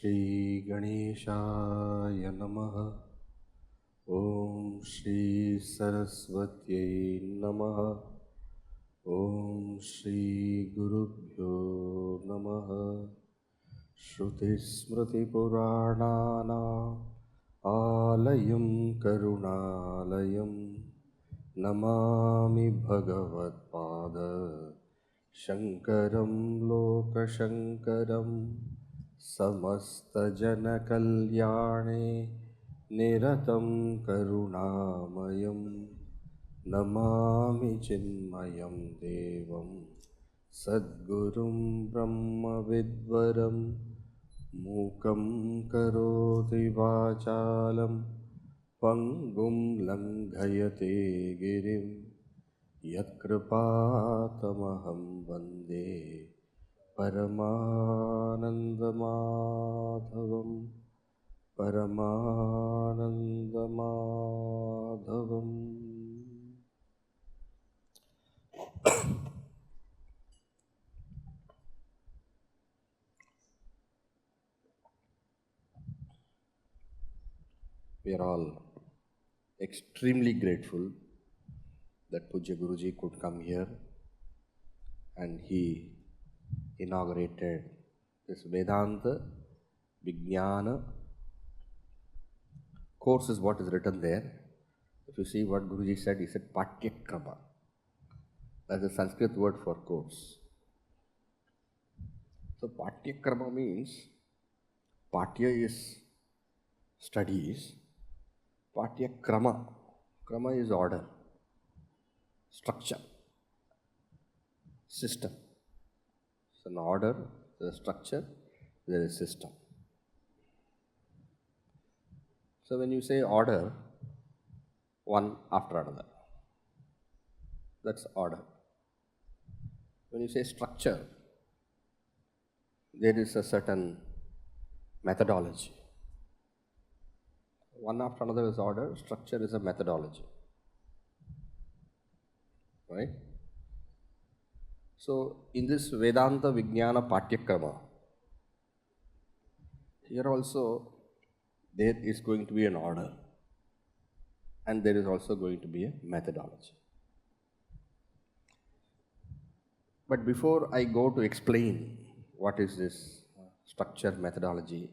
Shri Ganeshaya Namaha. Om Shri Saraswatyai Namaha. Om Shri Gurubhyo Namaha. Shruti Smriti Purana Alayam Karunalayam Namami Bhagavad Pada Shankaram Lokashankaram Samasta Jana Kalyane Niratam Karunamayam Namami Chinmayam Devam Sadgurum Brahma Vidvaram Mukam Karoti Vachalam Pangum Langhayate Girim Yatkripatamaham Vande Paramanandamadhavam Paramanandamadhavam. We are all extremely grateful that Pujya Guruji could come here and he inaugurated this Vedanta Vijnana Course is what is written there. If you see what Guruji said, he said Patyakrama. That's a Sanskrit word for course. So Patyakrama means, Patya is studies, Patyakrama. Krama is order, structure, system. So an order, there is structure, there is system. So when you say order, one after another, that's order. When you say structure, there is a certain methodology. One after another is order, structure is a methodology. Right? So in this Vedanta Vijnana Patyakrama, here also there is going to be an order and there is also going to be a methodology. But before I go to explain what is this structure methodology,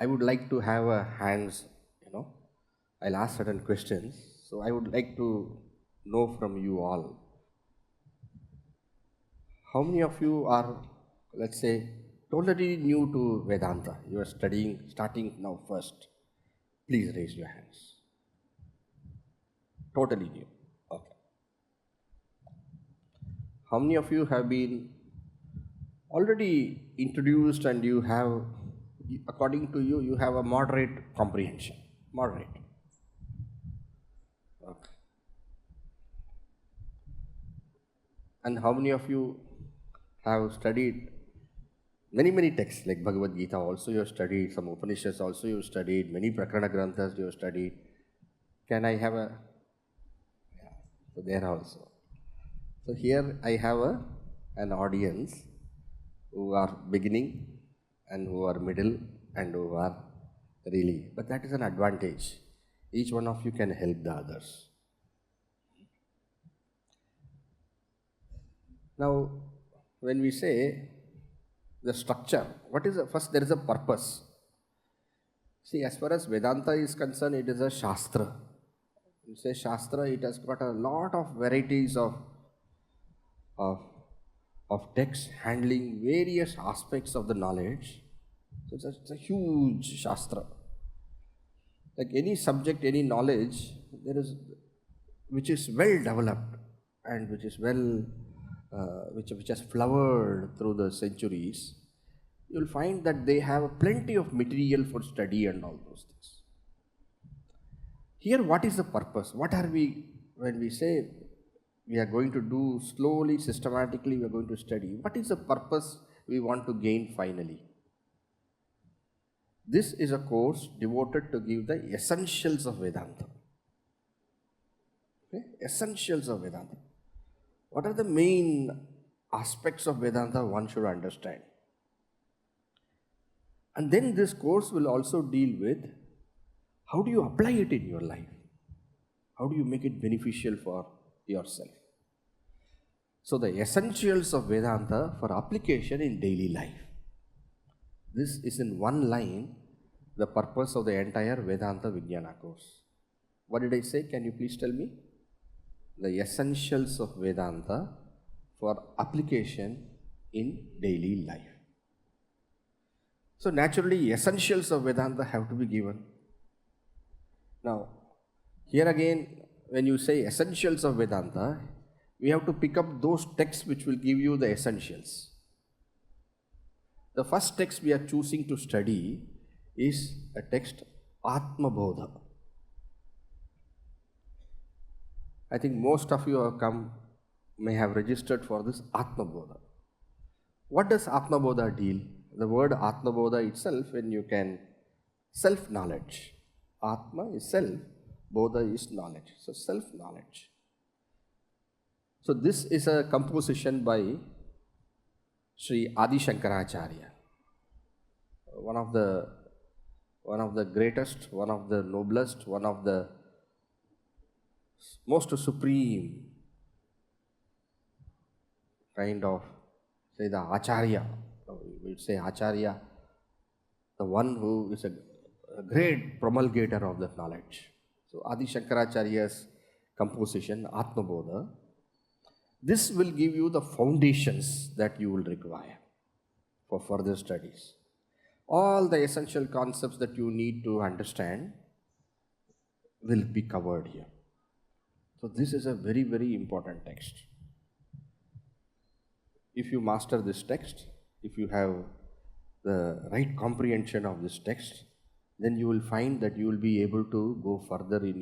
I would like to have a hands, I'll ask certain questions. So I would like to know from you all, how many of you are, let's say, totally new to Vedanta? You are starting now first. Please raise your hands. Totally new. Okay. How many of you have been already introduced and you have, according to you, you have a moderate comprehension? Moderate. Okay. And how many of you have studied many texts like Bhagavad Gita also you have studied, some Upanishads also you have studied, many Prakarana Granthas you have studied. Can I have a... Yeah, so there also. So here I have an audience who are beginning and who are middle and who are really... But that is an advantage. Each one of you can help the others. Now, when we say the structure, what is first there is a purpose. See, as far as Vedanta is concerned, it is a Shastra. You say Shastra, it has got a lot of varieties of texts handling various aspects of the knowledge. So it's a huge Shastra. Like any subject, any knowledge, which is well developed and which is which has flowered through the centuries, you will find that they have plenty of material for study and all those things. Here, what is the purpose? What are we, when we say we are going to do slowly, systematically, we are going to study, what is the purpose we want to gain finally? This is a course devoted to give the essentials of Vedanta. Okay? Essentials of Vedanta. What are the main aspects of Vedanta one should understand? And then this course will also deal with how do you apply it in your life? How do you make it beneficial for yourself? So the essentials of Vedanta for application in daily life. This is in one line the purpose of the entire Vedanta Vijnana course. What did I say? Can you please tell me? The essentials of Vedanta for application in daily life. So naturally, essentials of Vedanta have to be given. Now, here again, when you say essentials of Vedanta, we have to pick up those texts which will give you the essentials. The first text we are choosing to study is a text, Atma Bodha. I think most of you have come, may have registered for this Atma Bodha. What does Atma Bodha deal? The word Atma Bodha itself, when you can, self-knowledge. Atma is self, Bodha is knowledge. So self-knowledge. So this is a composition by Sri Adi Shankaracharya, one of the greatest, one of the noblest, one of the most supreme kind of, say, the Acharya. We would say Acharya, the one who is a great promulgator of that knowledge. So Adi Shankaracharya's composition, Atma Bodha, this will give you the foundations that you will require for further studies. All the essential concepts that you need to understand will be covered here. So this is a very, very important text. If you master this text, if you have the right comprehension of this text, then you will find that you will be able to go further in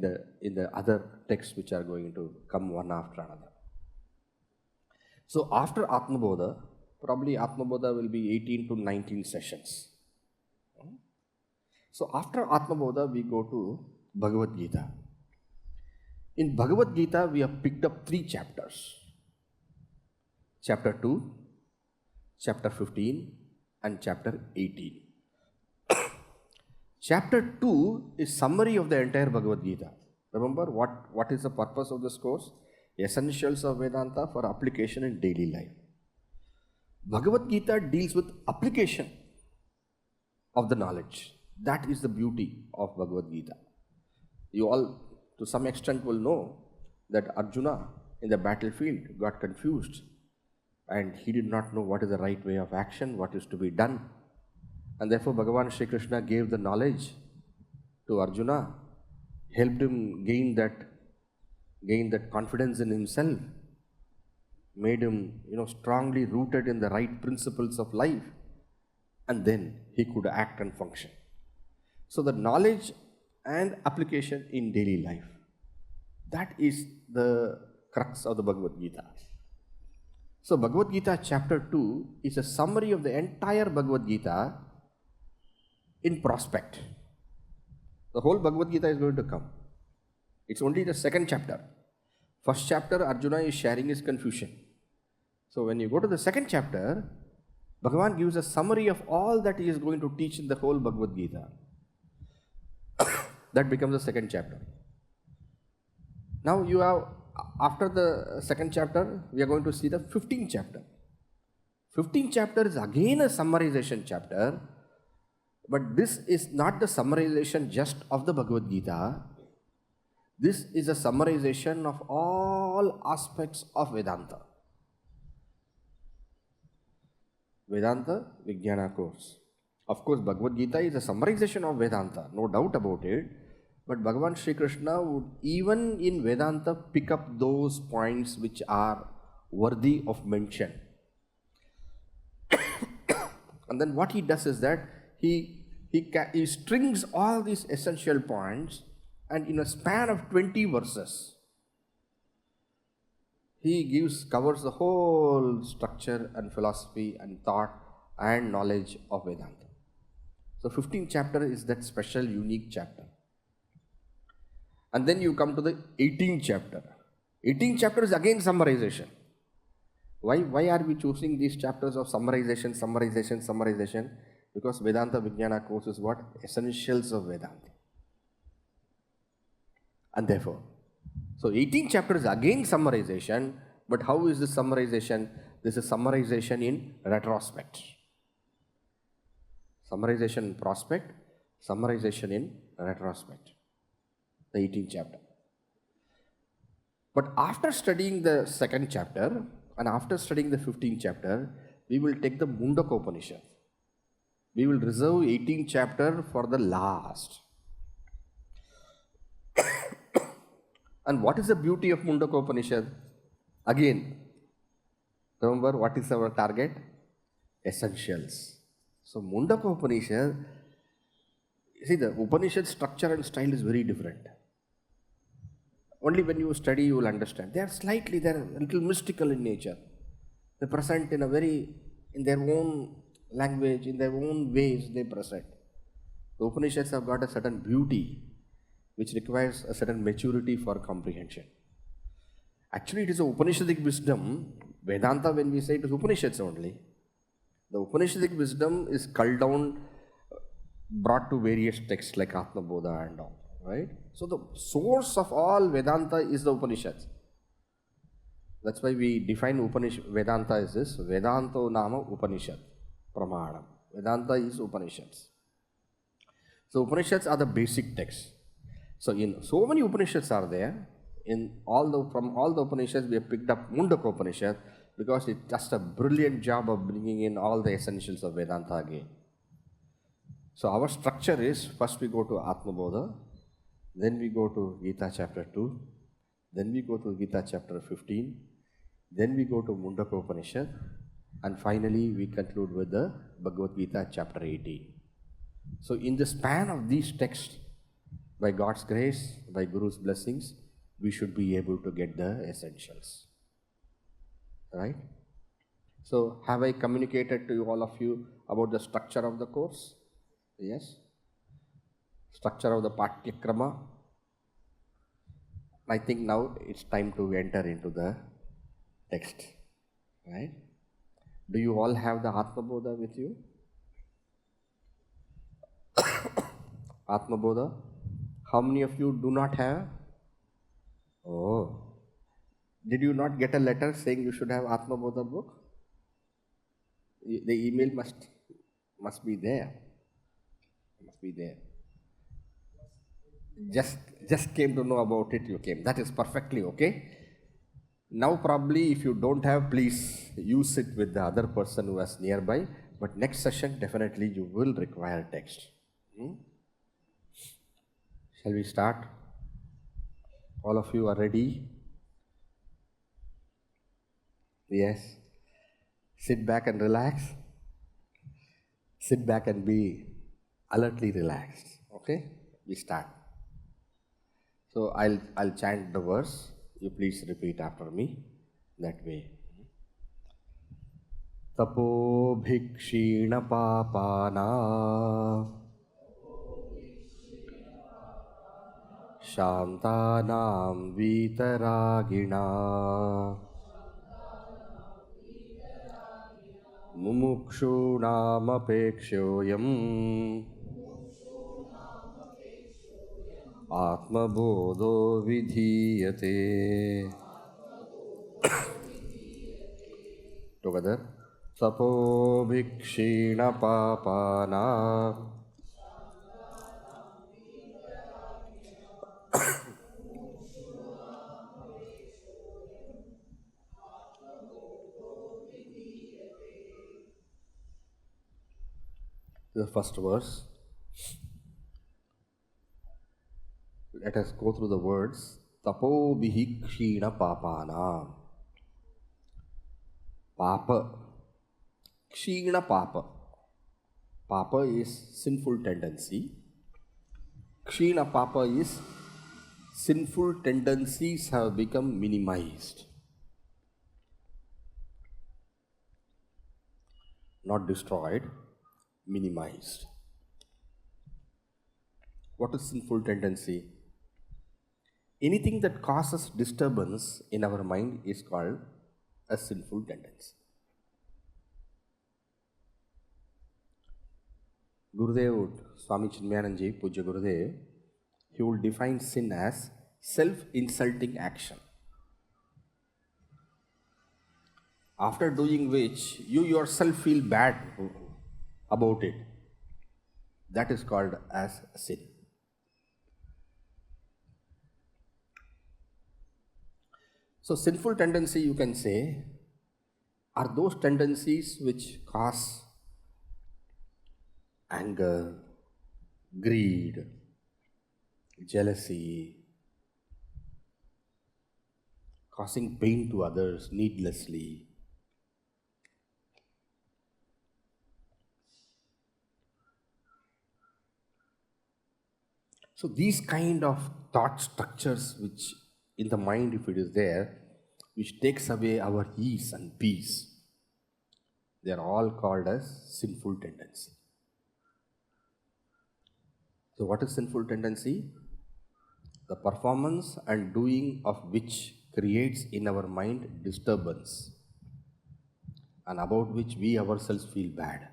the other texts which are going to come one after another. So after Atma Bodha, probably Atma Bodha will be 18 to 19 sessions. So after Atma Bodha, we go to Bhagavad Gita. In Bhagavad Gita, we have picked up 3 chapters. Chapter 2, Chapter 15 and Chapter 18. Chapter 2 is summary of the entire Bhagavad Gita. Remember what is the purpose of this course? Essentials of Vedanta for application in daily life. Bhagavad Gita deals with application of the knowledge. That is the beauty of Bhagavad Gita. You all, to some extent, will know that Arjuna in the battlefield got confused and he did not know what is the right way of action, what is to be done. And therefore Bhagavan Shri Krishna gave the knowledge to Arjuna, helped him gain that confidence in himself, made him strongly rooted in the right principles of life, and then he could act and function. So the knowledge and application in daily life, that is the crux of the Bhagavad Gita. So Bhagavad Gita chapter 2 is a summary of the entire Bhagavad Gita in prospect. The whole Bhagavad Gita is going to come. It's only the second chapter. First chapter, Arjuna is sharing his confusion. So when you go to the second chapter, Bhagavan gives a summary of all that he is going to teach in the whole Bhagavad Gita. That becomes the second chapter. Now you have, after the second chapter, we are going to see the 15th chapter. 15th chapter is again a summarization chapter, but this is not the summarization just of the Bhagavad Gita. This is a summarization of all aspects of Vedanta. Vedanta Vijnana Course. Of course, Bhagavad Gita is a summarization of Vedanta, no doubt about it. But Bhagavan Shri Krishna would even in Vedanta pick up those points which are worthy of mention. And then what he does is that he strings all these essential points, and in a span of 20 verses, he covers the whole structure and philosophy and thought and knowledge of Vedanta. So 15th chapter is that special, unique chapter. And then you come to the 18th chapter. 18th chapter is again summarization. Why are we choosing these chapters of summarization? Because Vedanta Vijnana Course is what? Essentials of Vedanta. And therefore, so 18 chapters again summarization, but how is this summarization? This is summarization in retrospect. Summarization in prospect, summarization in retrospect. The 18th chapter. But after studying the second chapter and after studying the 15th chapter, we will take the Mundaka Upanishad. We will reserve 18th chapter for the last. And what is the beauty of Mundaka Upanishad? Again, remember what is our target? Essentials. So Mundaka Upanishad, see, the Upanishad structure and style is very different. Only when you study you will understand. They are a little mystical in nature. They present in their own language, in their own ways they present. The Upanishads have got a certain beauty which requires a certain maturity for comprehension. Actually, it is a Upanishadic wisdom. Vedanta, when we say it is Upanishads only, the Upanishadic wisdom is culled down, brought to various texts like Atma Bodha and all, right? So the source of all Vedanta is the Upanishads. That's why we define Vedanta as this: Vedanto Nama Upanishad Pramanam. Vedanta is Upanishads. So Upanishads are the basic texts. So so many Upanishads are there. From all the Upanishads, we have picked up Mundaka Upanishad because it does a brilliant job of bringing in all the essentials of Vedanta again. So our structure is, first we go to Atma Bodha, then we go to Gita chapter 2, then we go to Gita chapter 15, then we go to Mundaka Upanishad, and finally we conclude with the Bhagavad Gita chapter 18. So in the span of these texts, by God's grace, by Guru's blessings, we should be able to get the essentials. Right? So have I communicated to all of you about the structure of the course? Yes? Structure of the Patyakrama. I think now it's time to enter into the text. Right? Do you all have the Atma Bodha with you? Atma Bodha? How many of you do not have? Oh. Did you not get a letter saying you should have Atma Bodha book? The email must be there. Must be there. Just came to know about it, you came. That is perfectly okay. Now probably if you don't have, please use it with the other person who is nearby. But next session definitely you will require text. Shall we start? All of you are ready? Yes. Sit back and relax. Sit back and be alertly relaxed. Okay? We start. So I'll chant the verse. You please repeat after me. That way. Tapo bhikshina papana shantanam vitaragina mumukshunamapekshyoyam Atma Bodho vidhiyate. Together. Sapo bhikshina papana the first verse. Let us go through the words. Tapo bhikshina papana. Papa. Kshina papa. Papa is sinful tendency. Kshina papa is sinful tendencies have become minimized. Not destroyed, minimized. What is sinful tendency? Anything that causes disturbance in our mind is called a sinful tendency. Gurudev, Swami Chinmayananda, Pujya Gurudev, he will define sin as self-insulting action, after doing which you yourself feel bad about it. That is called as sin. So sinful tendency, you can say, are those tendencies which cause anger, greed, jealousy, causing pain to others needlessly. So these kind of thought structures which in the mind, if it is there, which takes away our ease and peace, they are all called as sinful tendency. So what is sinful tendency? The performance and doing of which creates in our mind disturbance, and about which we ourselves feel bad.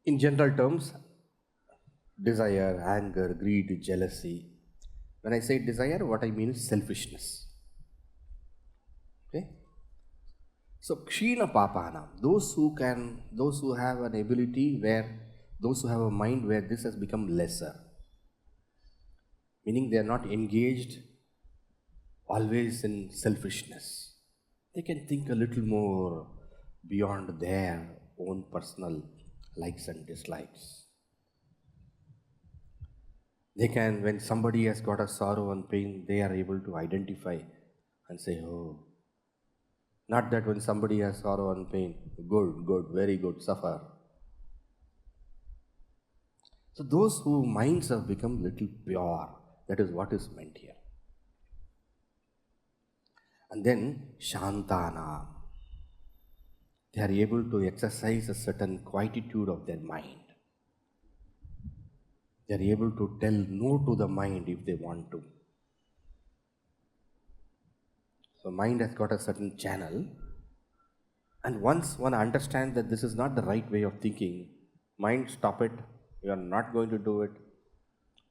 In general terms, desire, anger, greed, jealousy. When I say desire, what I mean is selfishness. Okay? So, kshina papana, those who have an ability those who have a mind where this has become lesser, meaning they are not engaged always in selfishness. They can think a little more beyond their own personal likes and dislikes. They can, when somebody has got a sorrow and pain, they are able to identify and say, oh, not that when somebody has sorrow and pain, good, very good, suffer. So those whose minds have become little pure, that is what is meant here. And then shantana, they are able to exercise a certain quietude of their mind. They are able to tell no to the mind if they want to. So mind has got a certain channel, and once one understands that this is not the right way of thinking, mind, stop it, you are not going to do it.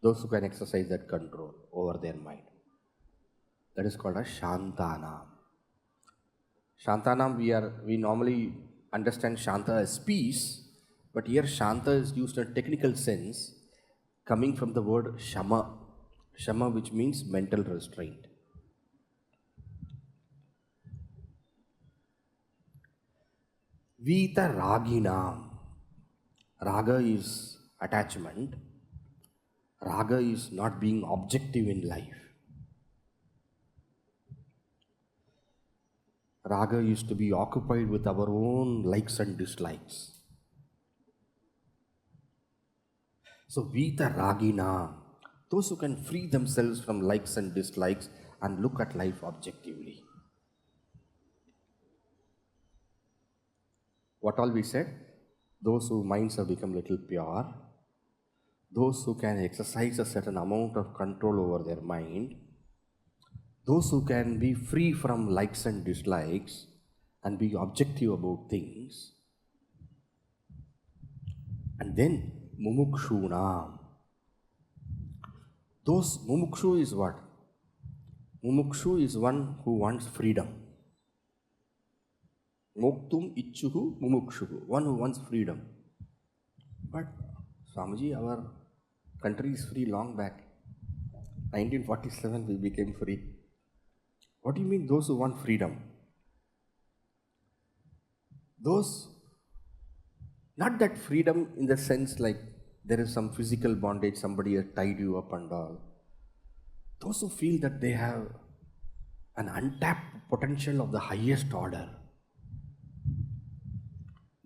Those who can exercise that control over their mind, that is called as shantanam. Shantanam, we normally understand shanta as peace, but here shanta is used in a technical sense, coming from the word shama, which means mental restraint. Vita raginam, raga is attachment, raga is not being objective in life. Raga is to be occupied with our own likes and dislikes. So Vita Ragina, those who can free themselves from likes and dislikes and look at life objectively. What all we said? Those whose minds have become little pure, those who can exercise a certain amount of control over their mind, those who can be free from likes and dislikes and be objective about things. And then mumukshuna. Mumukshu is what? Mumukshu is one who wants freedom. Moktum ichuhu mumukshu, one who wants freedom. But Swamiji, our country is free long back. 1947 we became free. What do you mean those who want freedom? Those, not that freedom in the sense like there is some physical bondage, somebody has tied you up and all. Those who feel that they have an untapped potential of the highest order.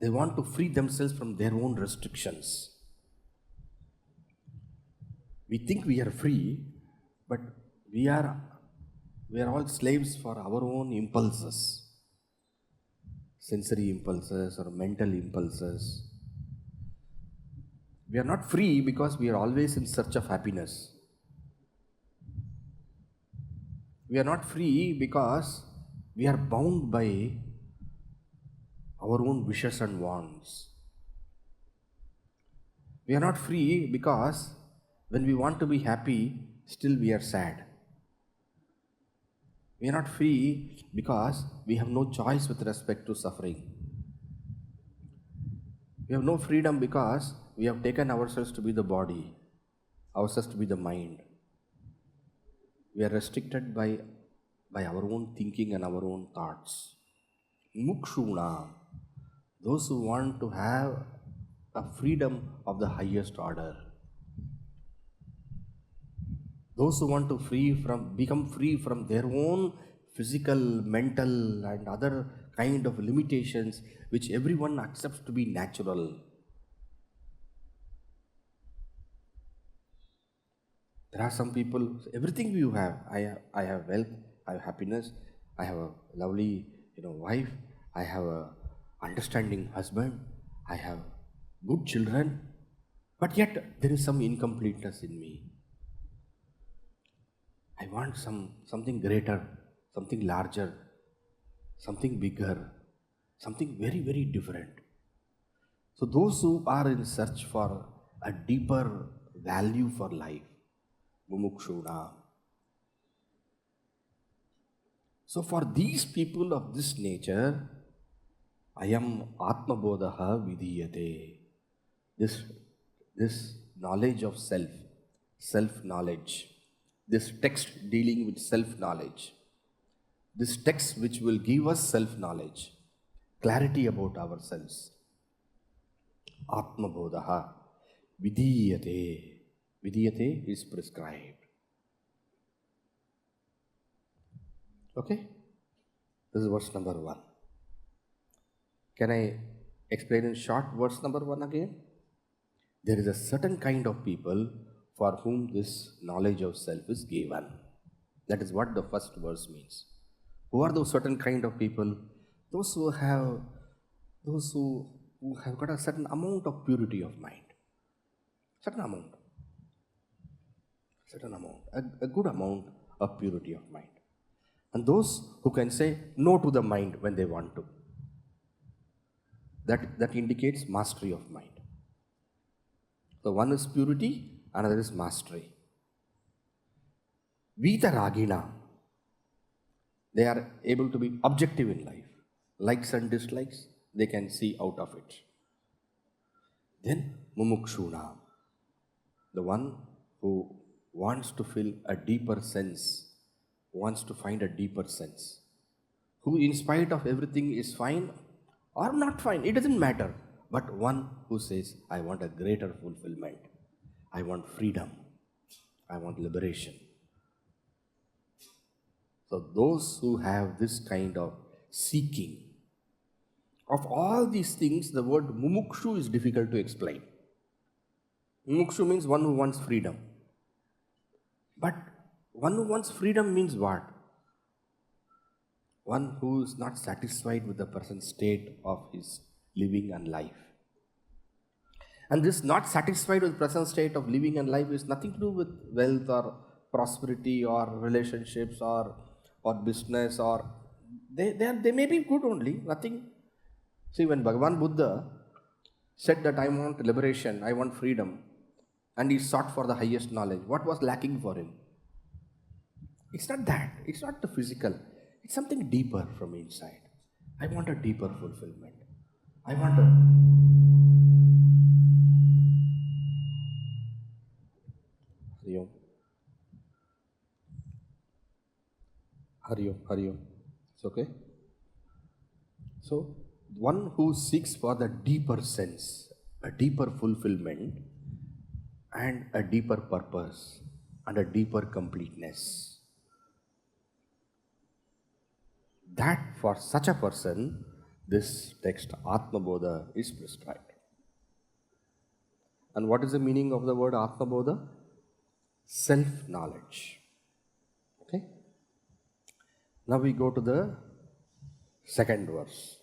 They want to free themselves from their own restrictions. We think we are free, but we are all slaves for our own impulses, sensory impulses or mental impulses. We are not free because we are always in search of happiness. We are not free because we are bound by our own wishes and wants. We are not free because when we want to be happy, still we are sad. We are not free because we have no choice with respect to suffering. We have no freedom because we have taken ourselves to be the body, ourselves to be the mind. We are restricted by our own thinking and our own thoughts. Mukshuna, those who want to have a freedom of the highest order. Those who want to become free from their own physical, mental and other kind of limitations which everyone accepts to be natural. There are some people, everything you have, I have wealth, I have happiness, I have a lovely wife, I have a understanding husband, I have good children, but yet there is some incompleteness in me. I want something greater, something larger, something bigger, something very, very different. So those who are in search for a deeper value for life, mumukshuna. So for these people of this nature, ayam Atma Bodha vidiyate. This knowledge of self-knowledge, this text dealing with self-knowledge, this text which will give us self-knowledge, clarity about ourselves. Atma Bodha vidiyate. Vidiyate is prescribed. Okay? This is verse number 1. Can I explain in short verse number 1 again? There is a certain kind of people for whom this knowledge of self is given. That is what the first verse means. Who are those certain kind of people? Those who have got a certain amount of purity of mind. Certain amount, a good amount of purity of mind. And those who can say no to the mind when they want to. That indicates mastery of mind. So one is purity, another is mastery. Vitaragina, they are able to be objective in life. Likes and dislikes, they can see out of it. Then mumukshuna, the one who wants to feel a deeper sense, wants to find a deeper sense, who in spite of everything is fine or not fine, it doesn't matter, but one who says, I want a greater fulfillment, I want freedom, I want liberation. So those who have this kind of seeking, of all these things, the word mumukshu is difficult to explain. Mumukshu means one who wants freedom. But one who wants freedom means what? One who is not satisfied with the present state of his living and life. And this not satisfied with present state of living and life is nothing to do with wealth or prosperity or relationships or business or they may be good only, nothing. See, when Bhagavan Buddha said that I want liberation, I want freedom, and he sought for the highest knowledge, what was lacking for him? It's not that. It's not the physical. It's something deeper from inside. I want a deeper fulfillment. I want a... Hari Om. It's okay? So, one who seeks for the deeper sense, a deeper fulfillment, and a deeper purpose, and a deeper completeness. That for such a person, this text Atma Bodha is prescribed. And what is the meaning of the word Atma Bodha? Self-knowledge. Okay? Now we go to the second verse.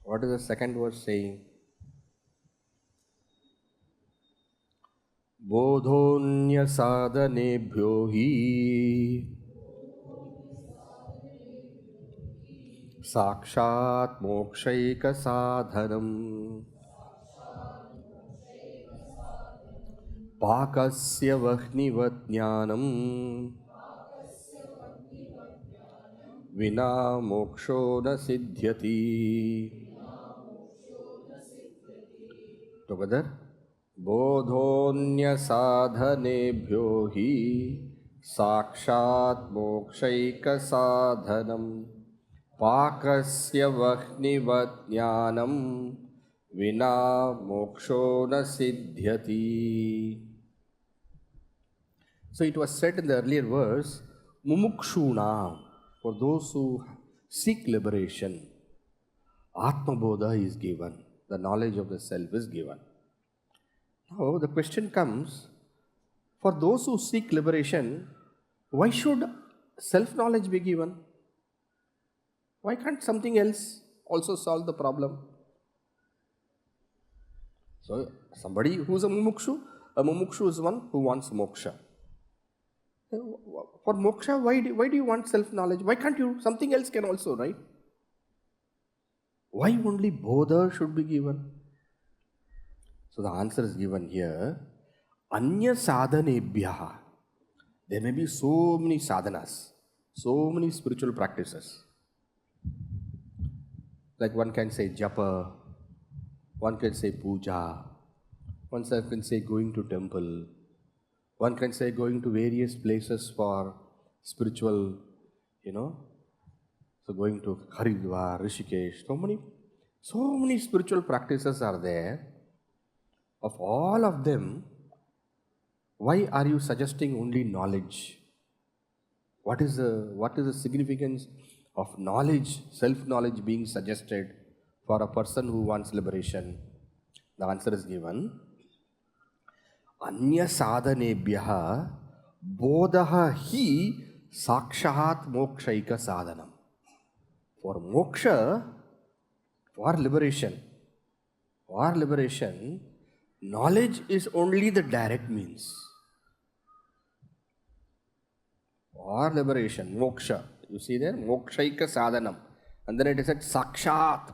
What is the second verse saying? Bodhonya sadhanebhyo hi Sakshat mokshaika sadhanam Pakasya vahnivat jnanam Vina moksho na siddhyati. Together. Bodhonya sadhanebhyo hi sakshat mokshaika sadhanam Pakasya vahnivat jnanam Vina moksho na siddhyati. So it was said in the earlier verse, Mumukshuna, for those who seek liberation, Atma Bodha is given, the knowledge of the self is given. Now the question comes, for those who seek liberation, why should self-knowledge be given? Why can't something else also solve the problem? So somebody who is a mumukshu is one who wants moksha. For moksha, why do you want self-knowledge? Why can't you? Something else can also, right? Why only bodha should be given? So the answer is given here. Anya sadhanebhyaha. There may be so many sadhanas, so many spiritual practices. Like one can say japa, one can say puja, one can say going to temple, one can say going to various places for spiritual, so going to Haridwar, Rishikesh, so many spiritual practices are there. Of all of them, why are you suggesting only knowledge? What is the significance of knowledge, self-knowledge being suggested for a person who wants liberation? The answer is given. Anya sadhanebhyaha bodhaha hi sakshat mokshaika sadhanam. For moksha, for liberation, knowledge is only the direct means. For liberation, moksha. You see there, mokshaika sadhanam. And then it is said sakshat.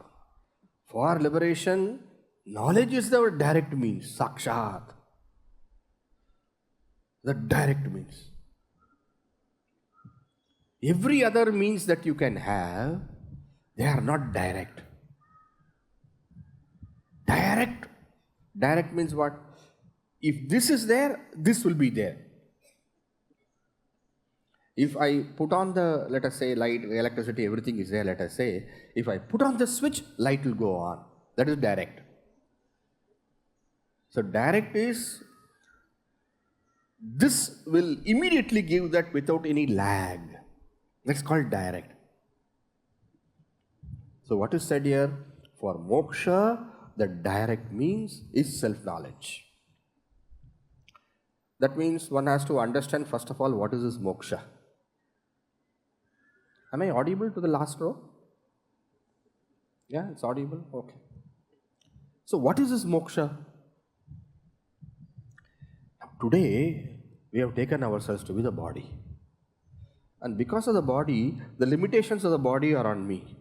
For liberation, knowledge is the direct means, sakshat. The direct means. Every other means that you can have, they are not direct. Direct means what? If this is there, this will be there. If I put on the, let us say, light, electricity, everything is there, let us say, if I put on the switch, light will go on. That is direct. So direct is, this will immediately give that without any lag. That's called direct. So what is said here? For moksha, the direct means is self-knowledge. That means one has to understand first of all what is this moksha. Am I audible to the last row? Yeah, it's audible? Okay. So what is this moksha? Today, we have taken ourselves to be the body. And because of the body, the limitations of the body are on me.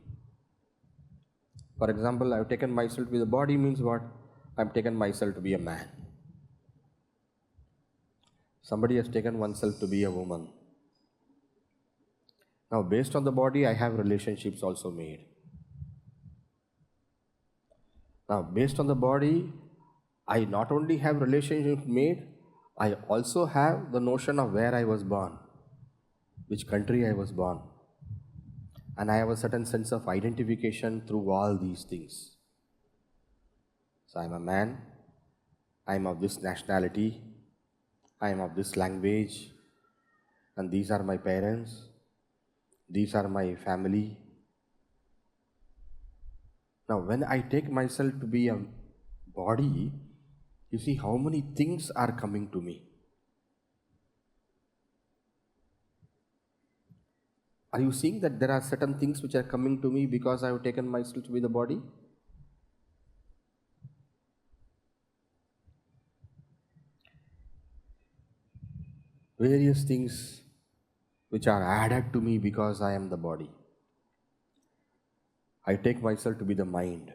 For example, I have taken myself to be the body means what? I have taken myself to be a man. Somebody has taken oneself to be a woman. Now, based on the body, I have relationships also made. Now, based on the body, I not only have relationships made, I also have the notion of where I was born, which country I was born. And I have a certain sense of identification through all these things. So I am a man, I am of this nationality, I am of this language, and these are my parents, these are my family. Now when I take myself to be a body, you see how many things are coming to me. Are you seeing that there are certain things which are coming to me because I have taken myself to be the body? Various things which are added to me because I am the body. I take myself to be the mind.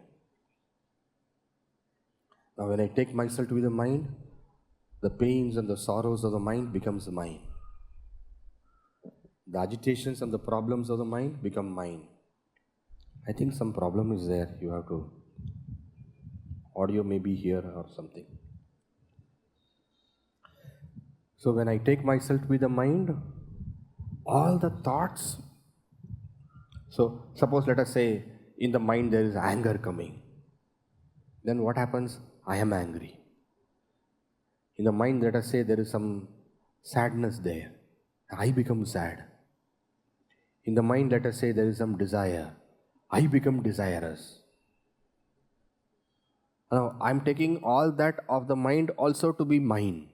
Now when I take myself to be the mind, the pains and the sorrows of the mind becomes mine. The agitations and the problems of the mind become mine. I think some problem is there. You have to, audio may be here or something. So when I take myself to be the mind, all the thoughts, so suppose let us say in the mind there is anger coming. Then what happens? I am angry. In the mind, let us say there is some sadness there. I become sad. In the mind, let us say there is some desire. I become desirous. Now, I am taking all that of the mind also to be mine.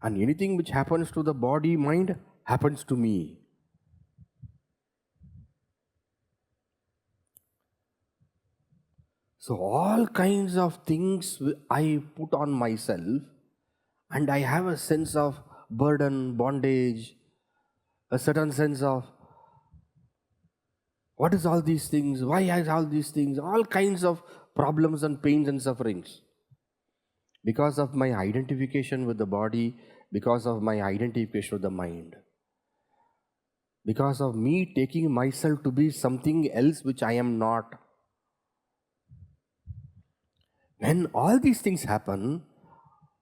And anything which happens to the body, mind, happens to me. So all kinds of things I put on myself, and I have a sense of burden, bondage, a certain sense of what is all these things, why has all these things, all kinds of problems and pains and sufferings. Because of my identification with the body, because of my identification with the mind. Because of me taking myself to be something else which I am not. When all these things happen,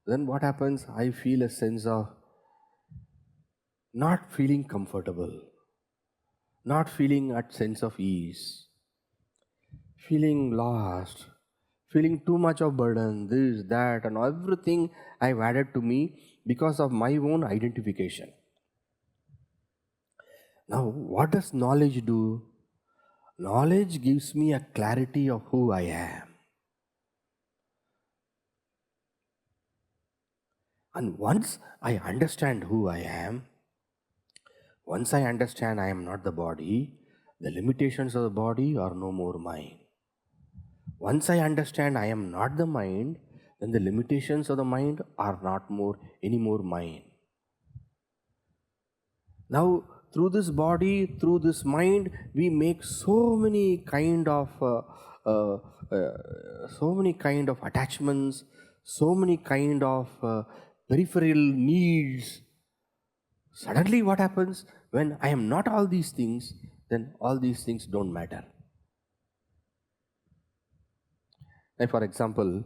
then what happens? I feel a sense of not feeling comfortable, not feeling at sense of ease, feeling lost, feeling too much of burden, this, that, and everything I've added to me because of my own identification. Now, what does knowledge do? Knowledge gives me a clarity of who I am. And once I understand who I am, once I understand I am not the body, the limitations of the body are no more mine. Once I understand I am not the mind, then the limitations of the mind are not anymore mine. Now, through this body, through this mind, we make so many kind of attachments, so many kind of peripheral needs. Suddenly what happens? When I am not all these things, then all these things don't matter. Like for example,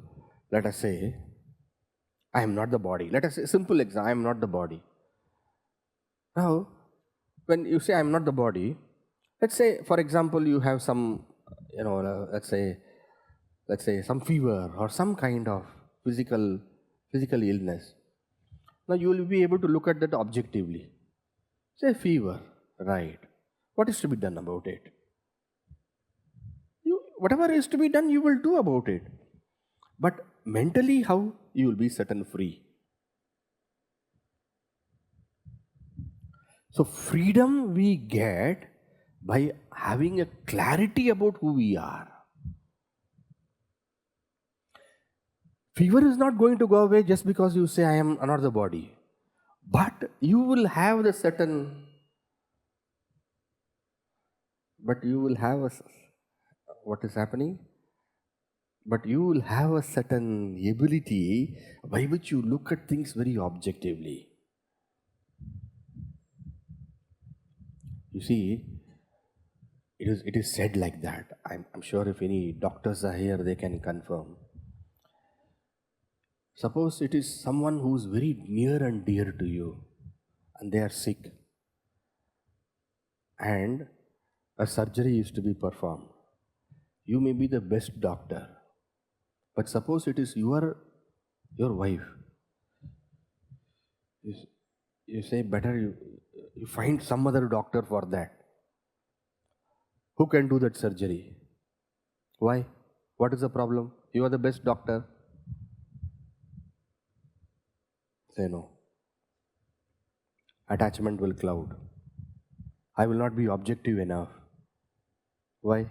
let us say, I am not the body. Let us say, simple example, I am not the body. Now, when you say I am not the body, let's say, for example, you have some, let's say some fever or some kind of physical illness. Now you will be able to look at that objectively. Say fever, right. What is to be done about it? Whatever is to be done, you will do about it. But mentally, how? You will be set and free. So freedom we get by having a clarity about who we are. Fever is not going to go away just because you say I am not the body. But you will have the certain, what is happening? But you will have a certain ability by which you look at things very objectively. You see, it is said like that. I'm sure if any doctors are here, they can confirm. Suppose it is someone who is very near and dear to you, and they are sick, and a surgery is to be performed. You may be the best doctor, but suppose it is your wife. You say better you find some other doctor for that. Who can do that surgery? Why? What is the problem? You are the best doctor. Say no. Attachment will cloud. I will not be objective enough. Why?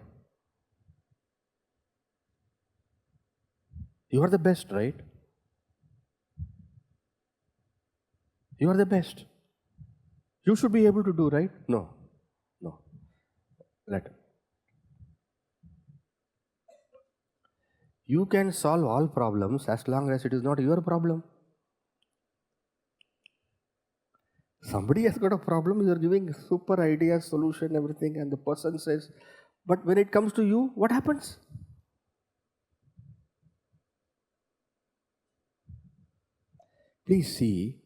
You are the best, right? You are the best. You should be able to do, right? No. Let. You can solve all problems as long as it is not your problem. Somebody has got a problem, you are giving super idea, solution, everything, and the person says, but when it comes to you, what happens? Please see,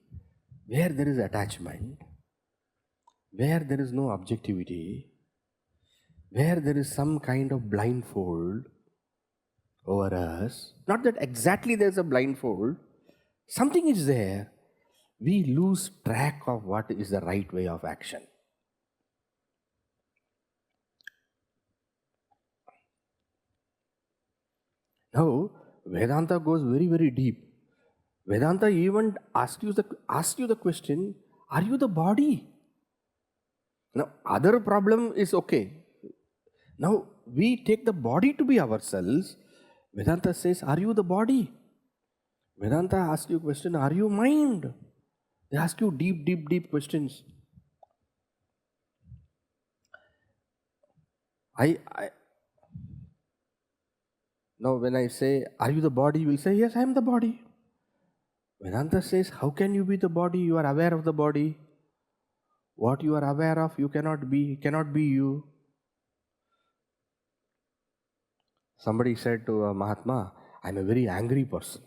where there is attachment, where there is no objectivity, where there is some kind of blindfold over us, not that exactly there is a blindfold, something is there, we lose track of what is the right way of action. Now, Vedanta goes very, very deep. Vedanta even asks you the question, are you the body? Now, other problem is okay. Now, we take the body to be ourselves. Vedanta says, are you the body? Vedanta asks you a question, are you mind? They ask you deep, deep, deep questions. Now, when I say, are you the body? You will say, yes, I am the body. Vedanta says, how can you be the body? You are aware of the body. What you are aware of, you cannot be you. Somebody said to a Mahatma, I am a very angry person.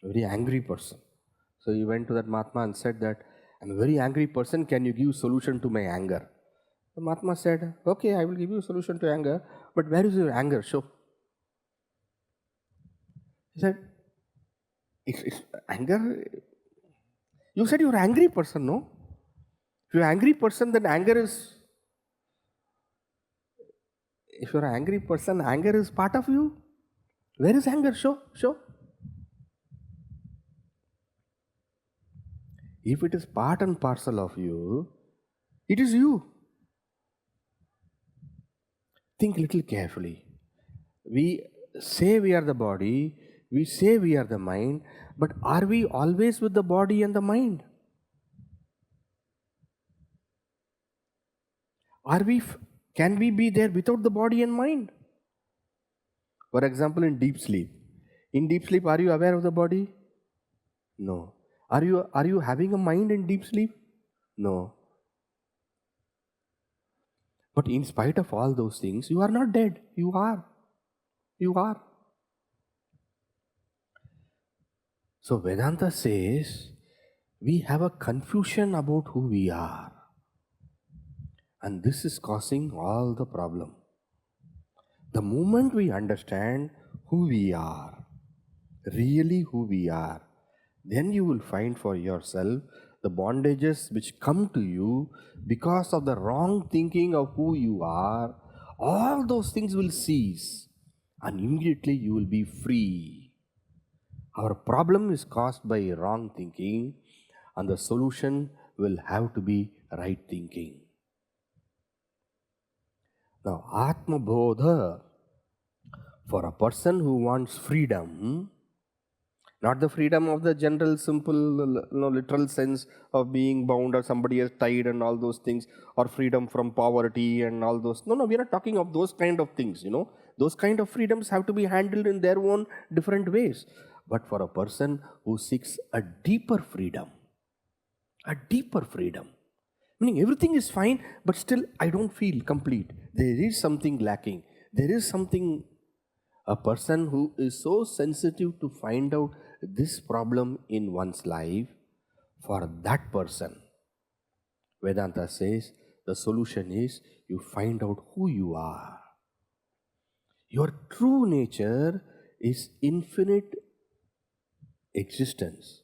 A very angry person. So he went to that Mahatma and said that, I am a very angry person, can you give solution to my anger? The Mahatma said, okay, I will give you solution to anger, but where is your anger? Show. He said, it's anger? You said you are an angry person, no? If you are an angry person, then anger is... If you are an angry person, anger is part of you. Where is anger? Show. If it is part and parcel of you, it is you. Think little carefully. We say we are the body, we say we are the mind, but are we always with the body and the mind? Can we be there without the body and mind? For example, in deep sleep. In deep sleep, are you aware of the body? No. Are you having a mind in deep sleep? No. But in spite of all those things, you are not dead. You are. So Vedanta says, we have a confusion about who we are. And this is causing all the problem. The moment we understand who we are, really who we are, then you will find for yourself the bondages which come to you because of the wrong thinking of who you are. All those things will cease and immediately you will be free. Our problem is caused by wrong thinking and the solution will have to be right thinking. Now, Atma Bodha, for a person who wants freedom, not the freedom of the general, simple, literal sense of being bound or somebody is tied and all those things, or freedom from poverty and all those. No, we are not talking of those kind of things, Those kind of freedoms have to be handled in their own different ways. But for a person who seeks a deeper freedom, meaning everything is fine, but still I don't feel complete. There is something lacking. There is something, a person who is so sensitive to find out this problem in one's life, for that person, Vedanta says, the solution is you find out who you are. Your true nature is infinite existence,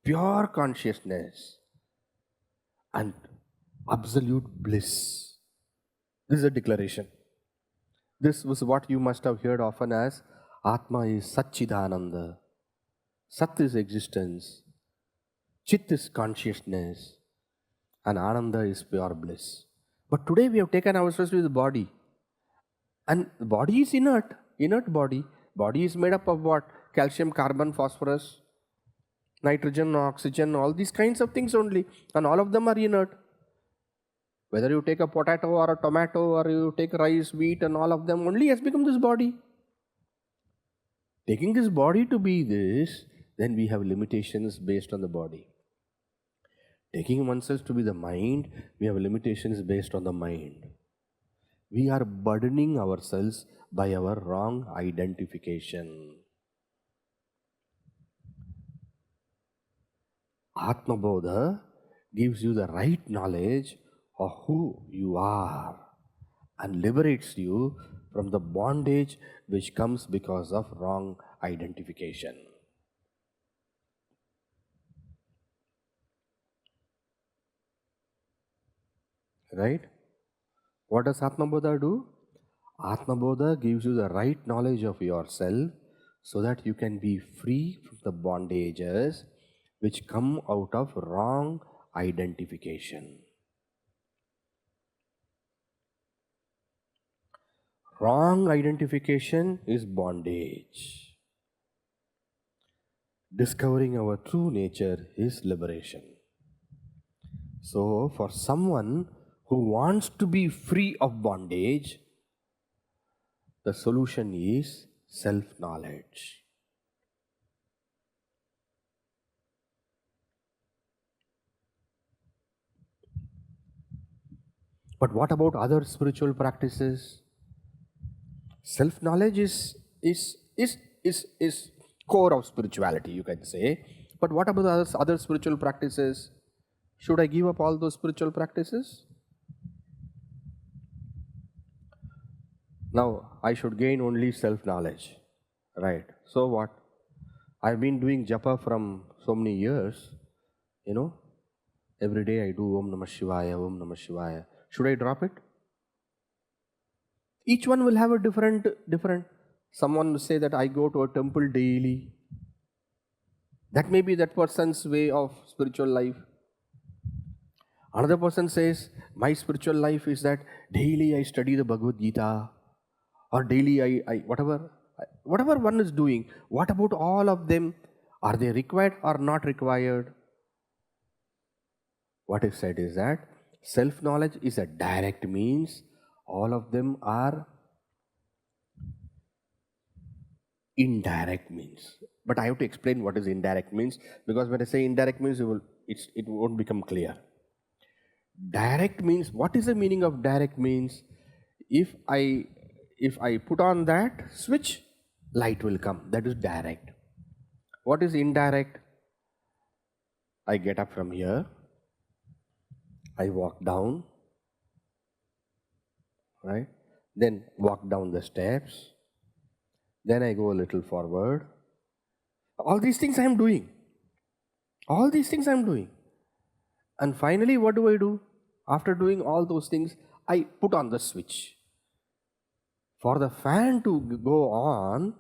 pure consciousness, and absolute bliss. This is a declaration. This was what you must have heard often as Atma is Satchidananda. Sat is existence, Chit is consciousness, and Ananda is pure bliss. But today we have taken ourselves with the body. And the body is inert body. Body is made up of what? Calcium, carbon, phosphorus, nitrogen, oxygen, all these kinds of things only. And all of them are inert. Whether you take a potato or a tomato or you take rice, wheat and all of them, only has become this body. Taking this body to be this, then we have limitations based on the body. Taking oneself to be the mind, we have limitations based on the mind. We are burdening ourselves by our wrong identification. Atma Bodha gives you the right knowledge of who you are and liberates you from the bondage which comes because of wrong identification. Right? What does Atma Bodha do? Atma Bodha gives you the right knowledge of yourself so that you can be free from the bondages which come out of wrong identification. Wrong identification is bondage. Discovering our true nature is liberation. So, for someone who wants to be free of bondage, the solution is self-knowledge. But what about other spiritual practices? Self-knowledge is core of spirituality, you can say. But what about other spiritual practices? Should I give up all those spiritual practices? Now, I should gain only self-knowledge. Right. So what? I've been doing japa from so many years, Every day I do Om Namah Shivaya, Om Namah Shivaya. Should I drop it? Each one will have a different. Someone will say that I go to a temple daily. That may be that person's way of spiritual life. Another person says, my spiritual life is that daily I study the Bhagavad Gita, or daily I whatever one is doing. What about all of them? Are they required or not required? What is said is that self-knowledge is a direct means. All of them are indirect means. But I have to explain what is indirect means, because when I say indirect means, it won't become clear. Direct means, what is the meaning of direct means? If I put on that switch, light will come. That is direct. What is indirect? I get up from here, I walk down, right? Then walk down the steps, then I go a little forward. All these things I am doing. And finally, what do? After doing all those things, I put on the switch. For the fan to go on,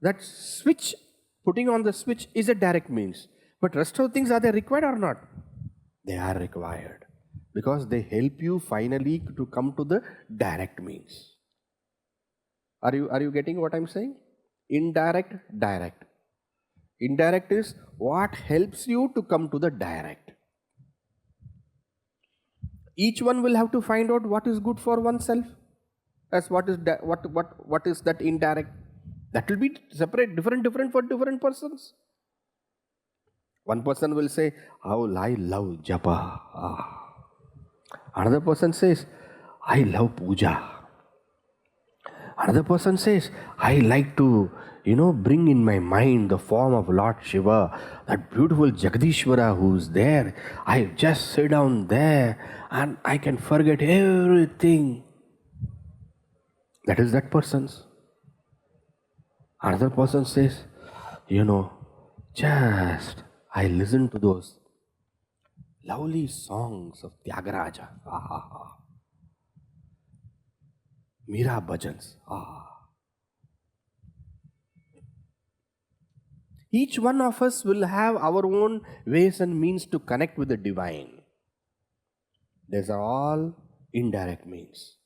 that switch, putting on the switch is a direct means. But rest of things, are they required or not? They are required, because they help you finally to come to the direct means. Are you getting what I'm saying? Indirect, direct. Indirect is what helps you to come to the direct. Each one will have to find out what is good for oneself. As what is that indirect? That will be separate, different for different persons. One person will say, "Oh, I love japa." Another person says, "I love puja." Another person says, "I like to, bring in my mind the form of Lord Shiva, that beautiful Jagadishwara who's there. I just sit down there and I can forget everything." That is that person's. Another person says, just I listen to those lovely songs of Tyagaraja. Meera bhajans. Each one of us will have our own ways and means to connect with the divine. These are all indirect means.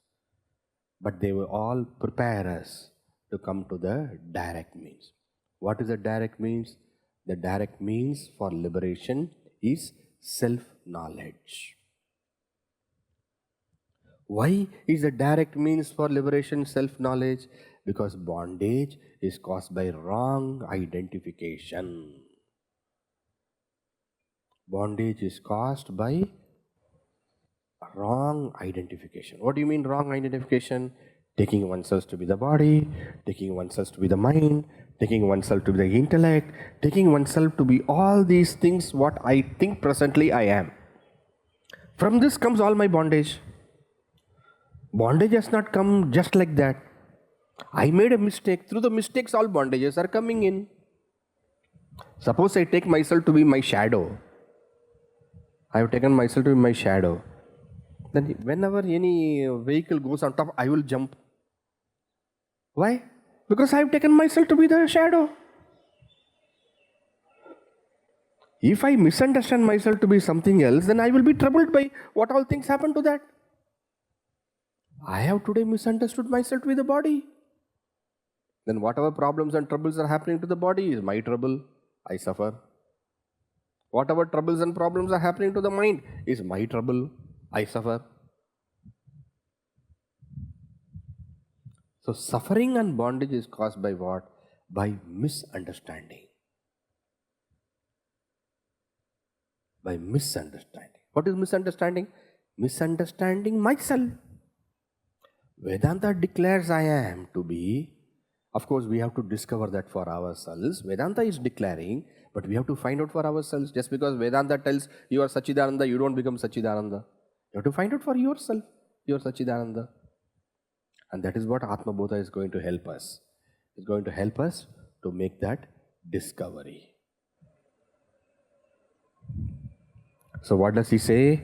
But they will all prepare us to come to the direct means. What is the direct means? The direct means for liberation is self-knowledge. Why is the direct means for liberation self-knowledge? Because bondage is caused by wrong identification. Bondage is caused by wrong identification. What do you mean wrong identification? Taking oneself to be the body, taking oneself to be the mind, taking oneself to be the intellect, taking oneself to be all these things what I think presently I am. From this comes all my bondage. Bondage has not come just like that. I made a mistake. Through the mistakes all bondages are coming in. Suppose I take myself to be my shadow. I have taken myself to be my shadow. Then whenever any vehicle goes on top, I will jump. Why? Because I have taken myself to be the shadow. If I misunderstand myself to be something else, then I will be troubled by what all things happen to that. I have today misunderstood myself to be the body. Then whatever problems and troubles are happening to the body is my trouble. I suffer. Whatever troubles and problems are happening to the mind is my trouble. I suffer. So suffering and bondage is caused by what? By misunderstanding. By misunderstanding. What is misunderstanding? Misunderstanding myself. Vedanta declares I am to be. Of course, we have to discover that for ourselves. Vedanta is declaring, but we have to find out for ourselves. Just because Vedanta tells you are Sachidananda, you don't become Sachidananda. You have to find out for yourself, you are Sachidananda. And that is what Atma Bodha is going to help us. It's going to help us to make that discovery. So what does he say?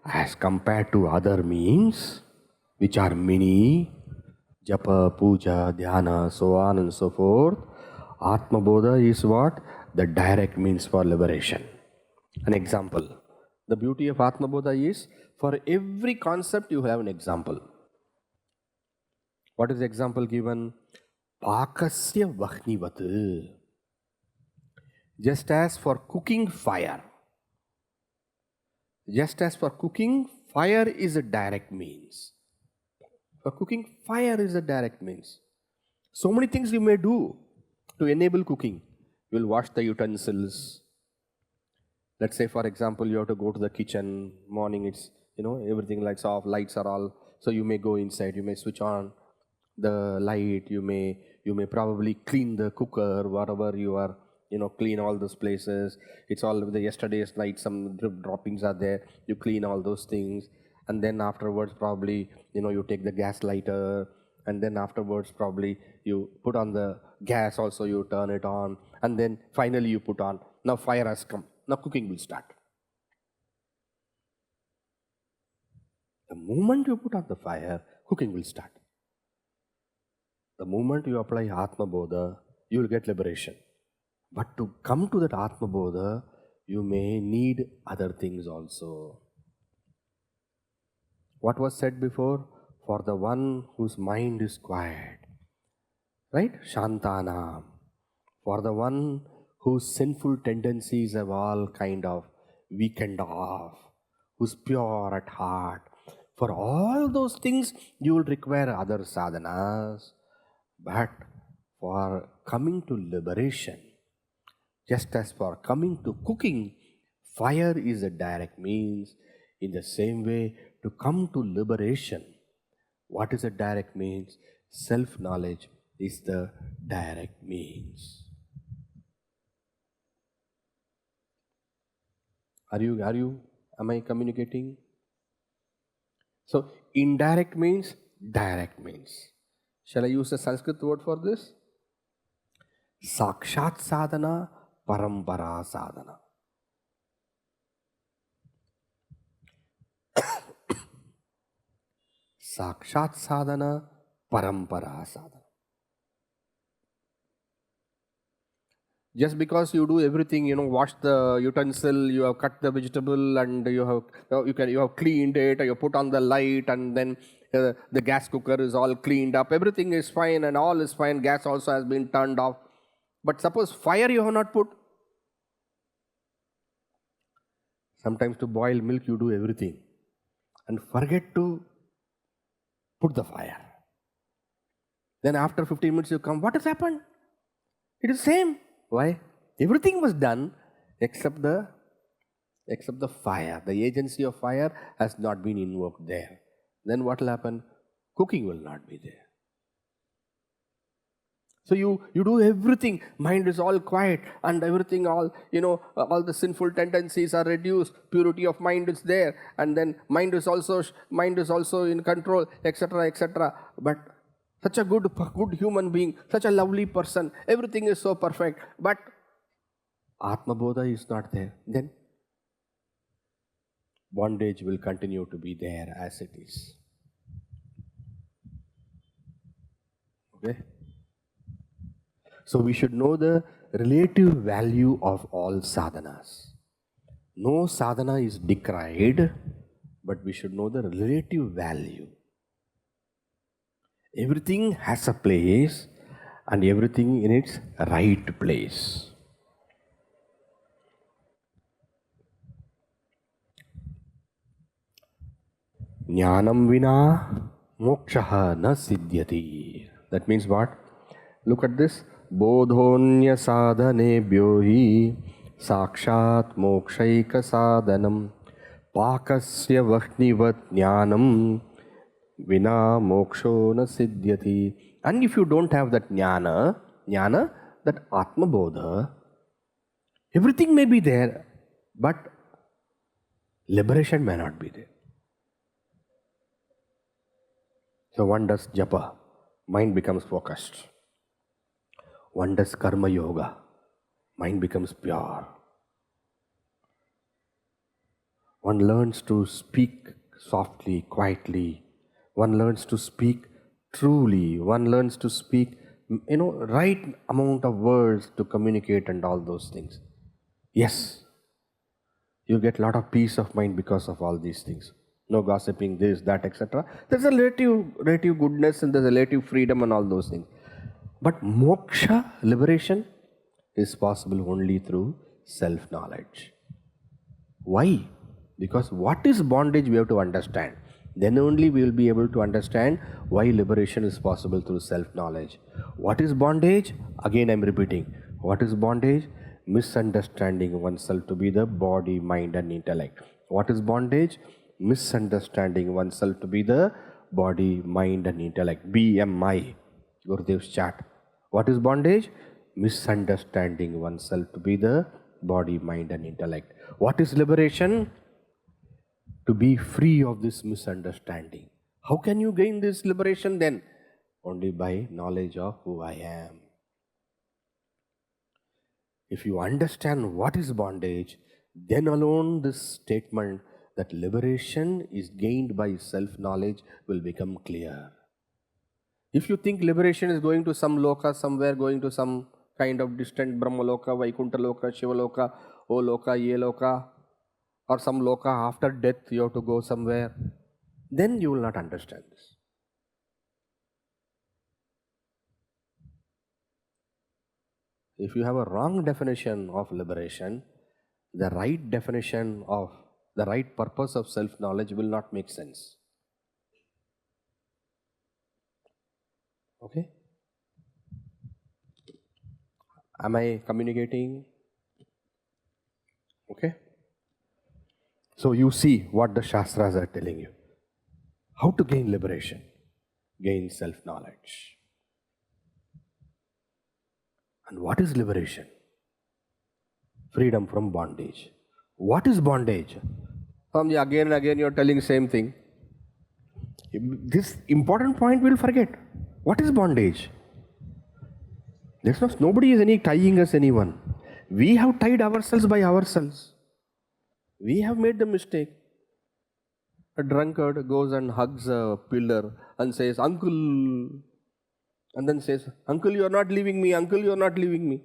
As compared to other means, which are many, japa, puja, dhyana, so on and so forth, Atma Bodha is what? The direct means for liberation. An example. The beauty of Atma Bodha is, for every concept you have an example. What is the example given? Pakasya vahnivat. Just as for cooking fire. Just as for cooking, fire is a direct means. For cooking, fire is a direct means. So many things you may do to enable cooking. You will wash the utensils. Let's say, for example, you have to go to the kitchen. Morning, it's, everything lights off, lights are all. So you may go inside, you may switch on the light, you may probably clean the cooker, whatever you are, clean all those places. It's all the yesterday's night, some drip droppings are there. You clean all those things. And then afterwards, probably, you take the gas lighter. And then afterwards, probably, you put on the gas also, you turn it on. And then finally you put on. Now fire has come. Now cooking will start. The moment you put on the fire, cooking will start. The moment you apply Atma Bodha, you will get liberation. But to come to that Atma Bodha, you may need other things also. What was said before? For the one whose mind is quiet, right? Shantanam. For the one whose sinful tendencies have all kind of weakened off, who's pure at heart. For all those things, you will require other sadhanas. But for coming to liberation, just as for coming to cooking, fire is a direct means. In the same way, to come to liberation, what is a direct means? Self-knowledge is the direct means. Am I communicating? So, indirect means, direct means. Shall I use a Sanskrit word for this? Sakshat sadhana, parampara sadhana. Sakshat sadhana, parampara sadhana. Just because you do everything, wash the utensil, you have cut the vegetable, and you have cleaned it, you put on the light, and then the gas cooker is all cleaned up. Everything is fine and all is fine. Gas also has been turned off. But suppose fire you have not put. Sometimes to boil milk you do everything and forget to Put the fire. Then after 15 minutes you come, what has happened? It is same. Why? Everything was done except the fire. The agency of fire has not been invoked there. Then what will happen? Cooking will not be there. So you do everything, mind is all quiet and everything, all the sinful tendencies are reduced, purity of mind is there, and then mind is also in control, etc., etc. But such a good human being, such a lovely person, everything is so perfect, but Atma Bodha is not there. Then bondage will continue to be there as it is. Okay? So we should know the relative value of all sadhanas. No sadhana is decried, but we should know the relative value. Everything has a place and everything in its right place. Jnanam vina mokshaha na siddhyati. That means what? Look at this. Bodhonya sadhanebhyo hi sakshat mokshaika sadhanam pakasya vahnivat jnanam vina moksho na siddhyati. And if you don't have that jnana, that Atma Bodha, everything may be there, but liberation may not be there. So one does japa, mind becomes focused. One does karma yoga, mind becomes pure. One learns to speak softly, quietly. One learns to speak truly. One learns to speak, right amount of words to communicate and all those things. Yes, you get a lot of peace of mind because of all these things. No gossiping, this, that, etc. There's a relative goodness and there's a relative freedom and all those things. But moksha, liberation, is possible only through self-knowledge. Why? Because what is bondage we have to understand. Then only we will be able to understand why liberation is possible through self-knowledge. What is bondage? Again I am repeating. What is bondage? Misunderstanding oneself to be the body, mind and intellect. What is bondage? Misunderstanding oneself to be the body, mind and intellect. BMI, Gurudev's chart. What is bondage? Misunderstanding oneself to be the body, mind and intellect. What is liberation? To be free of this misunderstanding. How can you gain this liberation then? Only by knowledge of who I am. If you understand what is bondage, then alone this statement that liberation is gained by self-knowledge will become clear. If you think liberation is going to some loka, somewhere going to some kind of distant Brahma loka, Vaikuntha loka, Shiva loka, O loka, Ye loka, or some loka after death you have to go somewhere, then you will not understand this. If you have a wrong definition of liberation, the right definition of the right purpose of self-knowledge will not make sense. Okay? Am I communicating? Okay? So you see what the Shastras are telling you. How to gain liberation? Gain self-knowledge. And what is liberation? Freedom from bondage. What is bondage? Again and again you are telling same thing. This important point we will forget. What is bondage? Nobody is tying us anyone. We have tied ourselves by ourselves. We have made the mistake. A drunkard goes and hugs a pillar and says, "Uncle," and then says, "Uncle, you are not leaving me. Uncle, you are not leaving me."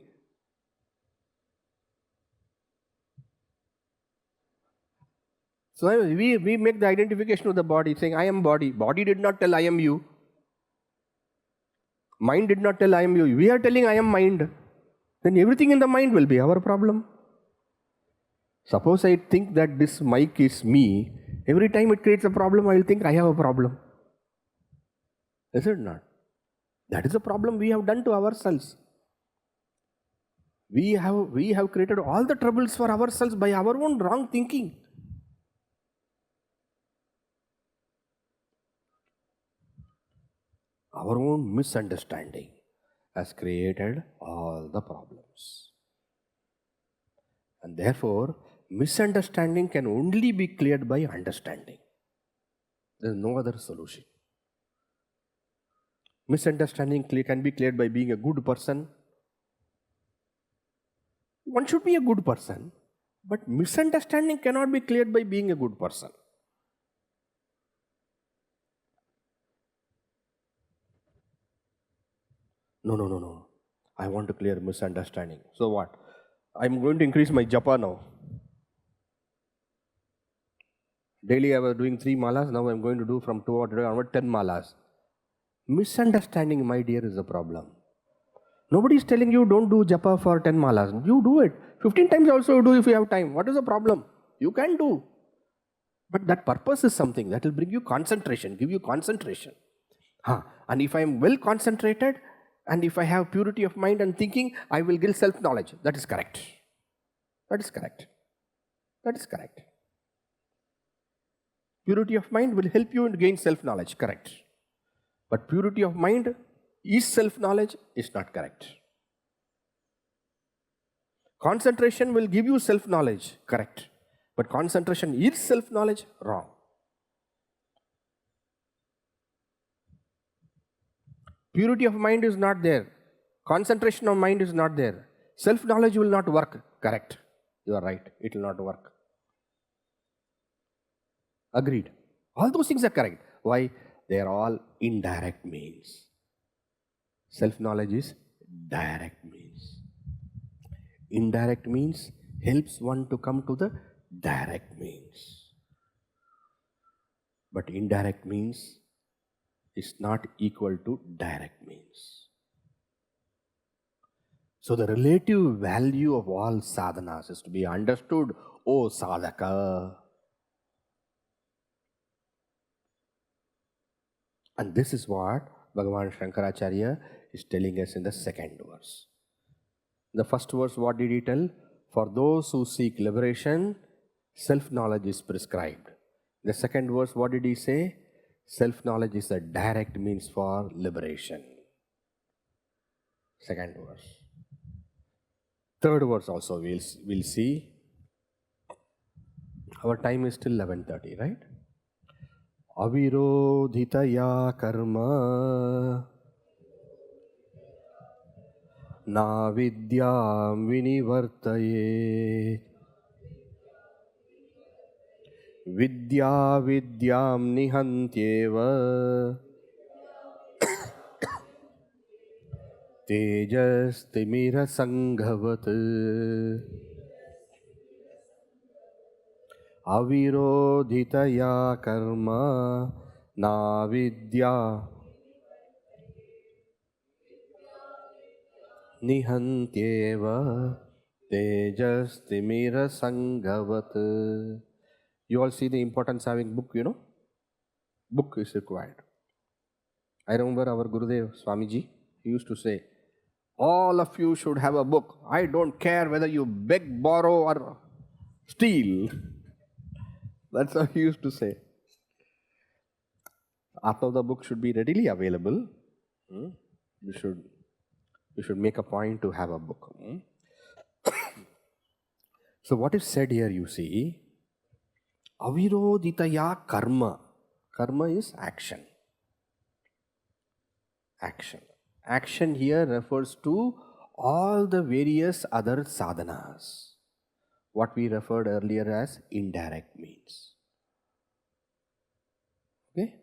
So we make the identification of the body, saying, "I am body." Body did not tell, "I am you." Mind did not tell, "I am you." We are telling, "I am mind." Then everything in the mind will be our problem. Suppose I think that this mic is me, every time it creates a problem, I will think I have a problem. Is it not? That is the problem we have done to ourselves. We have created all the troubles for ourselves by our own wrong thinking. Our own misunderstanding has created all the problems. And therefore, misunderstanding can only be cleared by understanding. There is no other solution. Misunderstanding can be cleared by being a good person. One should be a good person, but misunderstanding cannot be cleared by being a good person. No. I want to clear misunderstanding. So what? I'm going to increase my japa now. Daily I was doing 3 malas, now I'm going to do from 2 or 10 malas. Misunderstanding, my dear, is a problem. Nobody is telling you don't do japa for 10 malas. You do it. 15 times also you do if you have time. What is the problem? You can do. But that purpose is something that will bring you concentration, give you concentration. And if I am well concentrated, and if I have purity of mind and thinking, I will get self-knowledge. That is correct. That is correct. That is correct. Purity of mind will help you to gain self-knowledge. Correct. But purity of mind is self-knowledge is not correct. Concentration will give you self-knowledge. Correct. But concentration is self-knowledge. Wrong. Purity of mind is not there. Concentration of mind is not there. Self-knowledge will not work. Correct. You are right. It will not work. Agreed. All those things are correct. Why? They are all indirect means. Self-knowledge is direct means. Indirect means helps one to come to the direct means. But indirect means is not equal to direct means. So the relative value of all sadhanas is to be understood, O sadhaka. And this is what Bhagavan Shankaracharya is telling us in the second verse. The first verse, what did he tell? For those who seek liberation, self-knowledge is prescribed. The second verse, what did he say? Self-knowledge is a direct means for liberation. Second verse. Third verse also we'll see. Our time is till 11:30, right? Avirodhitaya karma na vidyam vinivartaye vidya vidyam nihantyeva tejas timira sanghavat avirodhitaya karma na vidya nihantyeva tejas timira sanghavat. You all see the importance of having book, Book is required. I remember our Gurudev Swamiji, he used to say, all of you should have a book. I don't care whether you beg, borrow or steal. That's how he used to say. Atma Bodha book should be readily available. You should make a point to have a book. So what is said here, you see, avirodhitaya karma. Karma is action. Action. Action here refers to all the various other sadhanas. What we referred earlier as indirect means. Okay?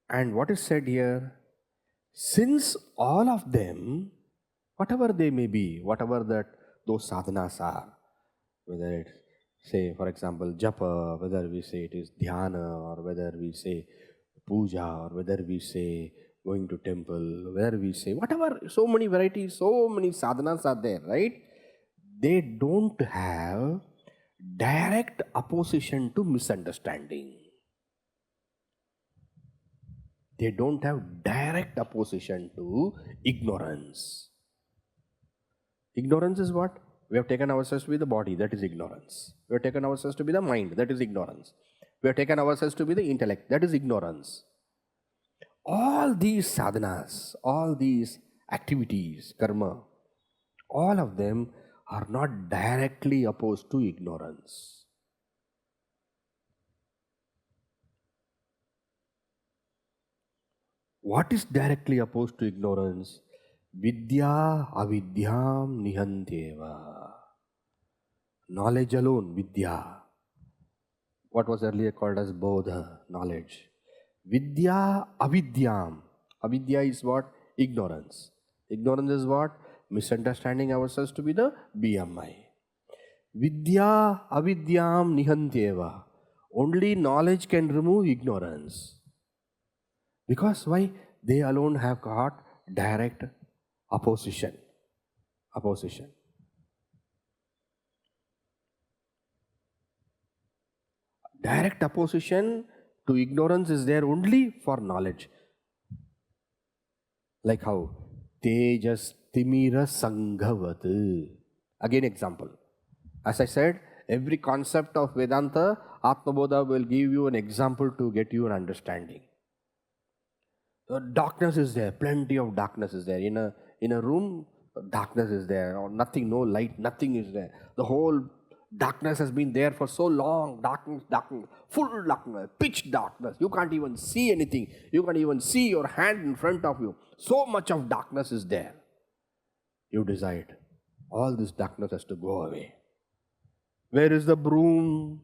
And what is said here? Since all of them, whatever they may be, whatever those sadhanas are, whether it's, say, for example, japa, whether we say it is dhyana, or whether we say puja, or whether we say going to temple, whether we say whatever, so many varieties, so many sadhanas are there, right? They don't have direct opposition to misunderstanding. they don't have direct opposition to ignorance. Ignorance is what? We have taken ourselves to be the body, that is ignorance. We have taken ourselves to be the mind, that is ignorance. We have taken ourselves to be the intellect, that is ignorance. All these sadhanas, all these activities, karma, all of them are not directly opposed to ignorance. What is directly opposed to ignorance? Vidya avidyam nihanteva. Knowledge alone, vidya. What was earlier called as bodha, knowledge. Vidya avidyam. Avidya is what? Ignorance. Ignorance is what? Misunderstanding ourselves to be the BMI. Vidya avidyam nihanteva. Only knowledge can remove ignorance. Because why? They alone have got direct opposition. Opposition. Direct opposition to ignorance is there only for knowledge. Like how? Tejas timira sanghavat. Again example. As I said, every concept of Vedanta, Atma Bodha will give you an example to get you an understanding. The darkness is there, plenty of darkness is there. In a room, darkness is there, or nothing, no light, nothing is there. The whole darkness has been there for so long, darkness, full darkness, pitch darkness. You can't even see anything. You can't even see your hand in front of you. So much of darkness is there. You decide, all this darkness has to go away. Where is the broom?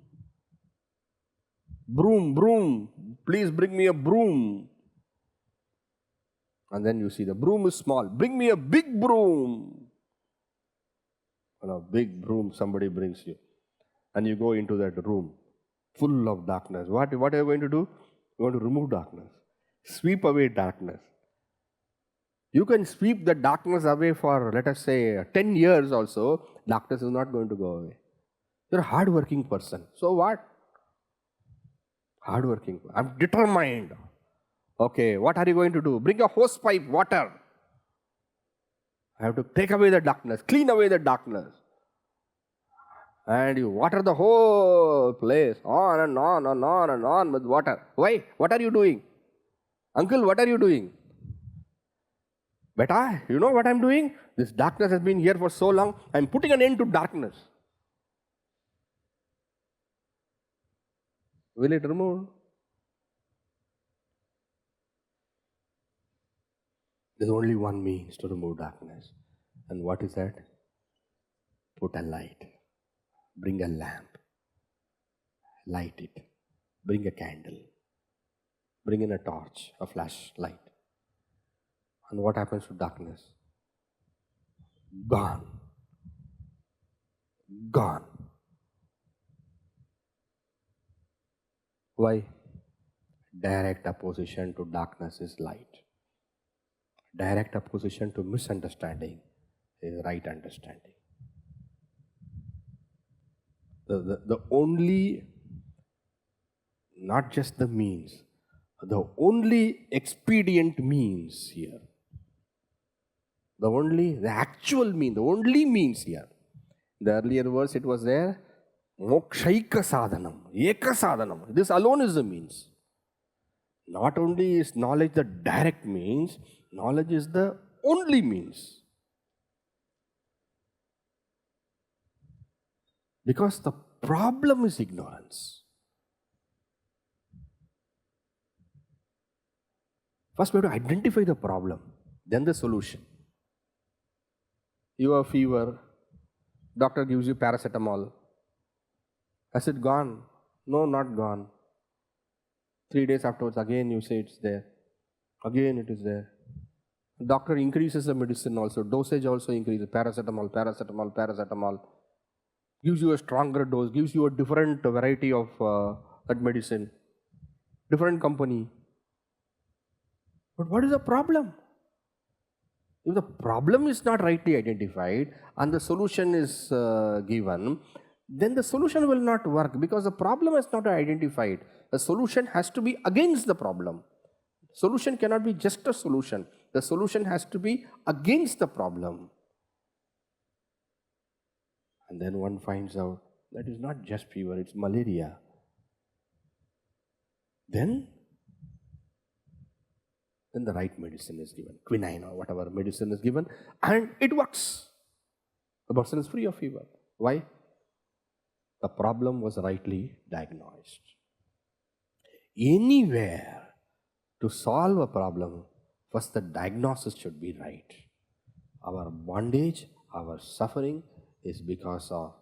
Broom, please bring me a broom. And then you see the broom is small. Bring me a big broom. And a big broom somebody brings you. And you go into that room full of darkness. What are you going to do? You want to remove darkness. Sweep away darkness. You can sweep the darkness away for, let us say, 10 years also. Darkness is not going to go away. You're a hard-working person. So what? Hard-working. I'm determined. Okay, what are you going to do? Bring a hose pipe, water. I have to take away the darkness, clean away the darkness. And you water the whole place, on and on and on and on with water. Why? What are you doing? Uncle, what are you doing? Beta, you know what I'm doing? This darkness has been here for so long, I'm putting an end to darkness. Will it remove? There's only one means to remove darkness. And what is that? Put a light. Bring a lamp. Light it. Bring a candle. Bring in a torch, a flashlight. And what happens to darkness? Gone. Gone. Why? Direct opposition to darkness is light. Direct opposition to misunderstanding is right understanding. The only, not just the means, the only expedient means here, the actual means, the only means here. In the earlier verse it was there, mokshaika sadhanam, eka sadhanam. This alone is the means. Not only is knowledge the direct means, knowledge is the only means. Because the problem is ignorance. First we have to identify the problem, then the solution. You have fever, doctor gives you paracetamol. Has it gone? No, not gone. 3 days afterwards, again you say it's there. Again it is there. Doctor increases the medicine also, dosage also increases, paracetamol. Gives you a stronger dose, gives you a different variety of that medicine, different company. But what is the problem? If the problem is not rightly identified and the solution is given, then the solution will not work because the problem is not identified. The solution has to be against the problem. Solution cannot be just a solution. The solution has to be against the problem. And then one finds out that is not just fever, it's malaria. Then the right medicine is given, quinine or whatever medicine is given, and it works. The person is free of fever. Why? The problem was rightly diagnosed. Anywhere to solve a problem, first the diagnosis should be right. Our bondage, our suffering is because of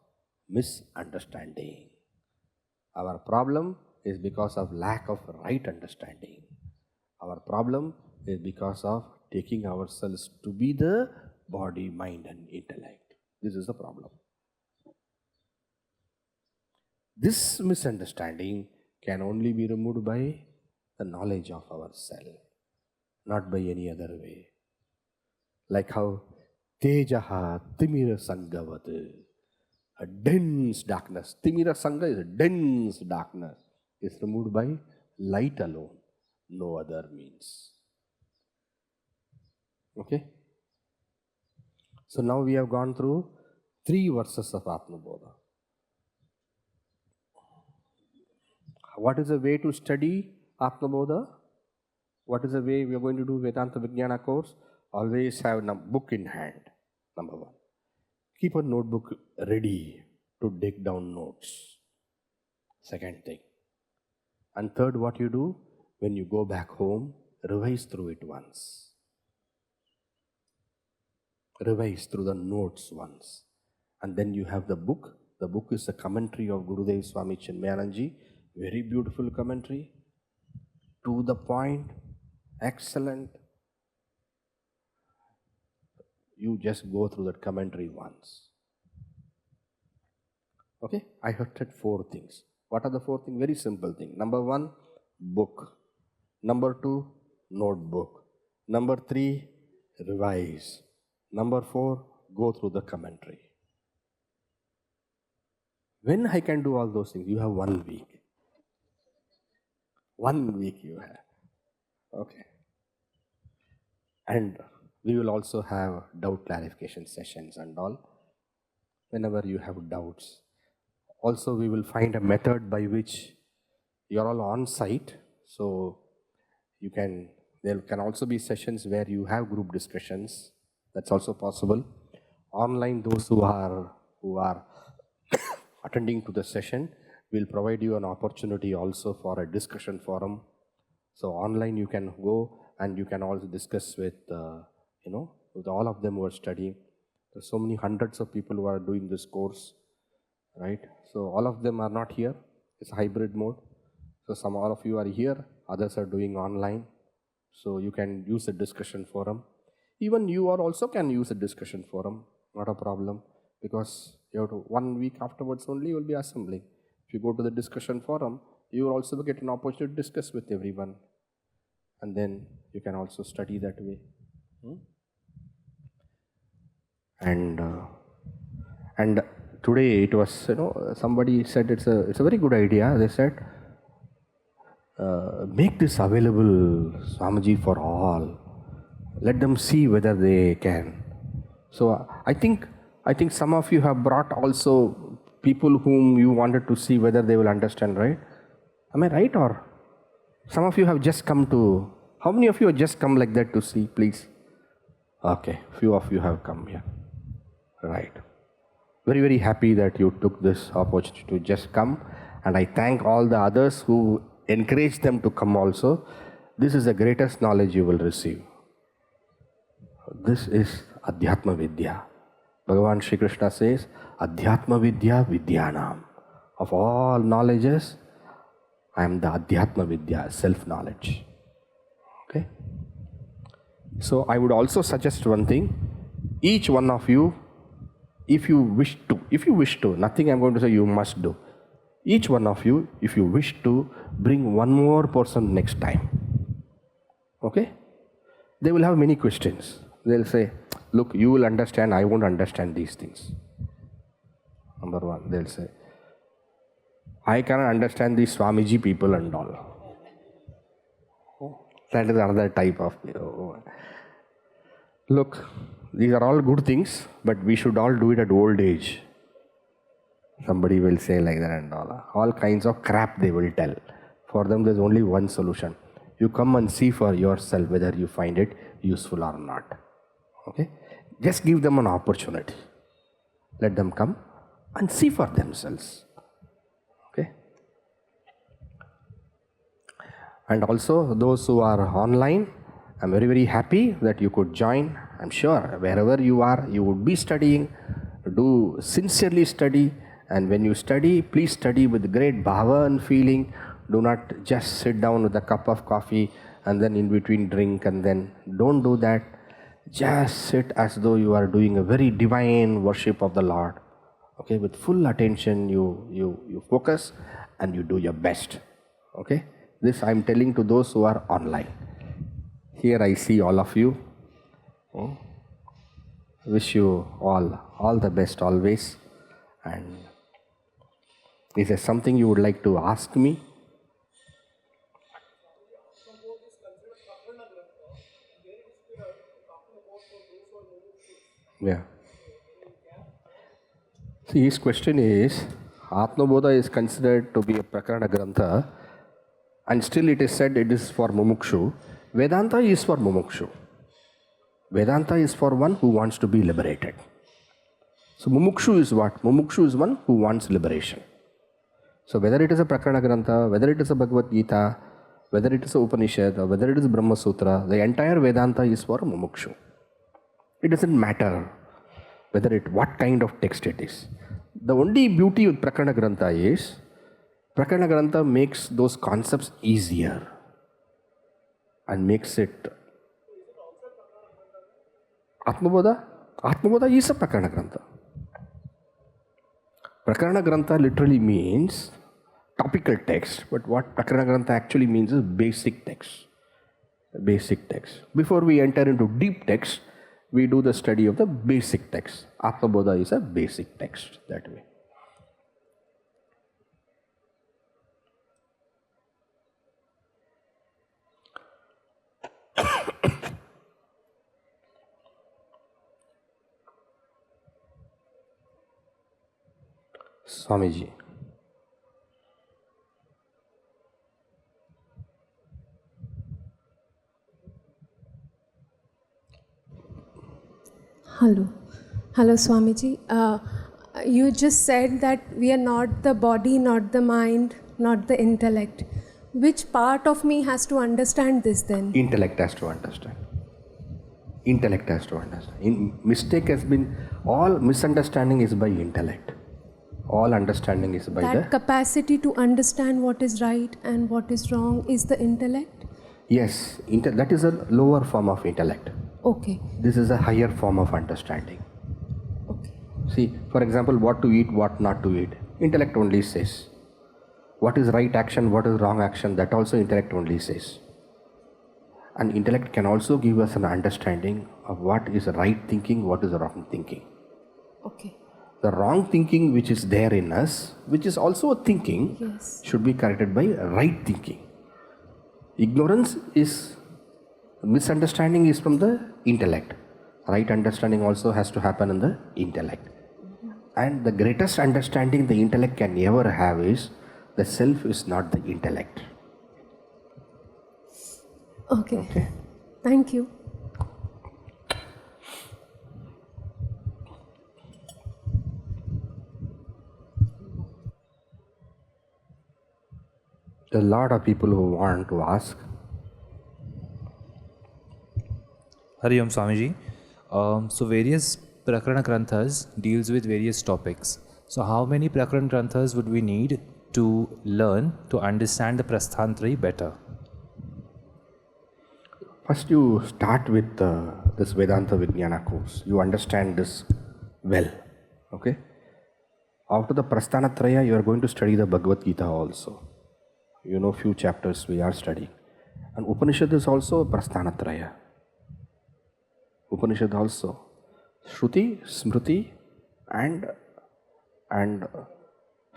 misunderstanding. Our problem is because of lack of right understanding. Our problem is because of taking ourselves to be the body, mind and intellect. This is the problem. This misunderstanding can only be removed by the knowledge of ourself, not by any other way. Like how Tejaha Timira Sangavat, a dense darkness. Timira Sanga is a dense darkness. It's removed by light alone, no other means. Okay? So now we have gone through 3 verses of Atma Bodha. What is the way to study Atma Bodha? What is the way we are going to do Vedanta Vijnana Course? Always have a book in hand, number 1. Keep a notebook ready to take down notes. Second thing. And third, what you do, when you go back home, revise through it once. Revise through the notes once. And then you have the book. The book is a commentary of Gurudev Swami Chinmayananda. Very beautiful commentary. To the point. Excellent. You just go through that commentary once. Okay? I have said 4 things. What are the 4 things? Very simple thing. Number 1, book. Number 2, notebook. Number 3, revise. Number 4, go through the commentary. When I can do all those things? You have 1 week. 1 week you have. Okay. And we will also have doubt clarification sessions and all. Whenever you have doubts. Also, we will find a method by which you are all on site. So there can also be sessions where you have group discussions. That's also possible. Online, those who are attending to the session, will provide you an opportunity also for a discussion forum. So online you can go and you can also discuss with, with all of them who are studying. There's so many hundreds of people who are doing this course, right? So all of them are not here. It's a hybrid mode. So all of you are here, others are doing online. So you can use a discussion forum. Even you also can use a discussion forum, not a problem. Because you have to, 1 week afterwards only you will be assembling. If you go to the discussion forum, you will also get an opportunity to discuss with everyone. And then you can also study that way. And today it was, somebody said it's a very good idea. They said, make this available, Swamiji, for all. Let them see whether they can. So I think some of you have brought also people whom you wanted to see whether they will understand, right? Am I right? Or some of you have just come to, how many of you have just come like that to see, please? Okay, few of you have come here. Right. Very, very happy that you took this opportunity to just come. And I thank all the others who encouraged them to come also. This is the greatest knowledge you will receive. This is Adhyatma Vidya. Bhagavan Shri Krishna says, Adhyatma Vidya Vidyanam. Of all knowledges, I am the Adhyatma Vidya, self-knowledge. Okay? So I would also suggest one thing. Each one of you, if you wish to, nothing I'm going to say you must do. Each one of you, if you wish to, bring one more person next time. Okay? They will have many questions. They'll say, look, you will understand, I won't understand these things. Number 1, they'll say, I cannot understand these Swamiji people and all. That is another type of. Look, these are all good things, but we should all do it at old age. Somebody will say like that and all kinds of crap they will tell. For them, there's only one solution. You come and see for yourself whether you find it useful or not. Okay? Just give them an opportunity. Let them come and see for themselves. Okay? And also, those who are online, I'm very, very happy that you could join. I'm sure wherever you are, you would be studying. Do sincerely study. And when you study, please study with great bhava and feeling. Do not just sit down with a cup of coffee and then in between drink, and then don't do that. Just sit as though you are doing a very divine worship of the Lord. Okay, with full attention, you focus and you do your best. Okay, this I am telling to those who are online. Here I see all of you. Wish you all the best always. And is there something you would like to ask me? Yeah. See, his question is, Atma Bodha is considered to be a Prakarana Grantha, and still it is said it is for Mumukshu. Vedanta is for Mumukshu. Vedanta is for one who wants to be liberated. So Mumukshu is what? Mumukshu is one who wants liberation. So whether it is a Prakarana Grantha, whether it is a Bhagavad Gita, whether it is a Upanishad, or whether it is Brahma Sutra, the entire Vedanta is for a Mumukshu. It doesn't matter what kind of text it is. The only beauty with Prakarana Grantha is, Prakarana Grantha makes those concepts easier and makes it. Atma Bodha? Atma Bodha is a Prakarana Grantha. Prakarana Grantha literally means topical text, but what Prakarana Grantha actually means is basic text. Basic text. Before we enter into deep text, we do the study of the basic text. Atma Bodha is a basic text that way. Swamiji. Hello. Hello, Swamiji. You just said that we are not the body, not the mind, not the intellect. Which part of me has to understand this then? Intellect has to understand. Intellect has to understand. Mistake has been, all misunderstanding is by intellect. All understanding is by that capacity to understand what is right and what is wrong is the intellect? Yes, that is a lower form of intellect. Okay. This is a higher form of understanding. Okay. See, for example, what to eat, what not to eat. Intellect only says. What is right action, what is wrong action, that also intellect only says. And intellect can also give us an understanding of what is right thinking, what is wrong thinking. Okay. The wrong thinking which is there in us, which is also a thinking, yes, should be corrected by right thinking. Ignorance is, misunderstanding is from the intellect. Right understanding also has to happen in the intellect. And the greatest understanding the intellect can ever have is, the self is not the intellect. Okay. Thank you. There are a lot of people who want to ask. Hari Om Swamiji. So various Prakarana Granthas deals with various topics. So how many Prakarana Granthas would we need to learn to understand the Prasthantraya better? First you start with this Vedanta Vijnana course. You understand this well. Okay? After the Prasthanatraya, you are going to study the Bhagavad Gita also. You know, few chapters we are studying. And Upanishad is also Prasthanatraya. Upanishad also. Shruti, Smriti and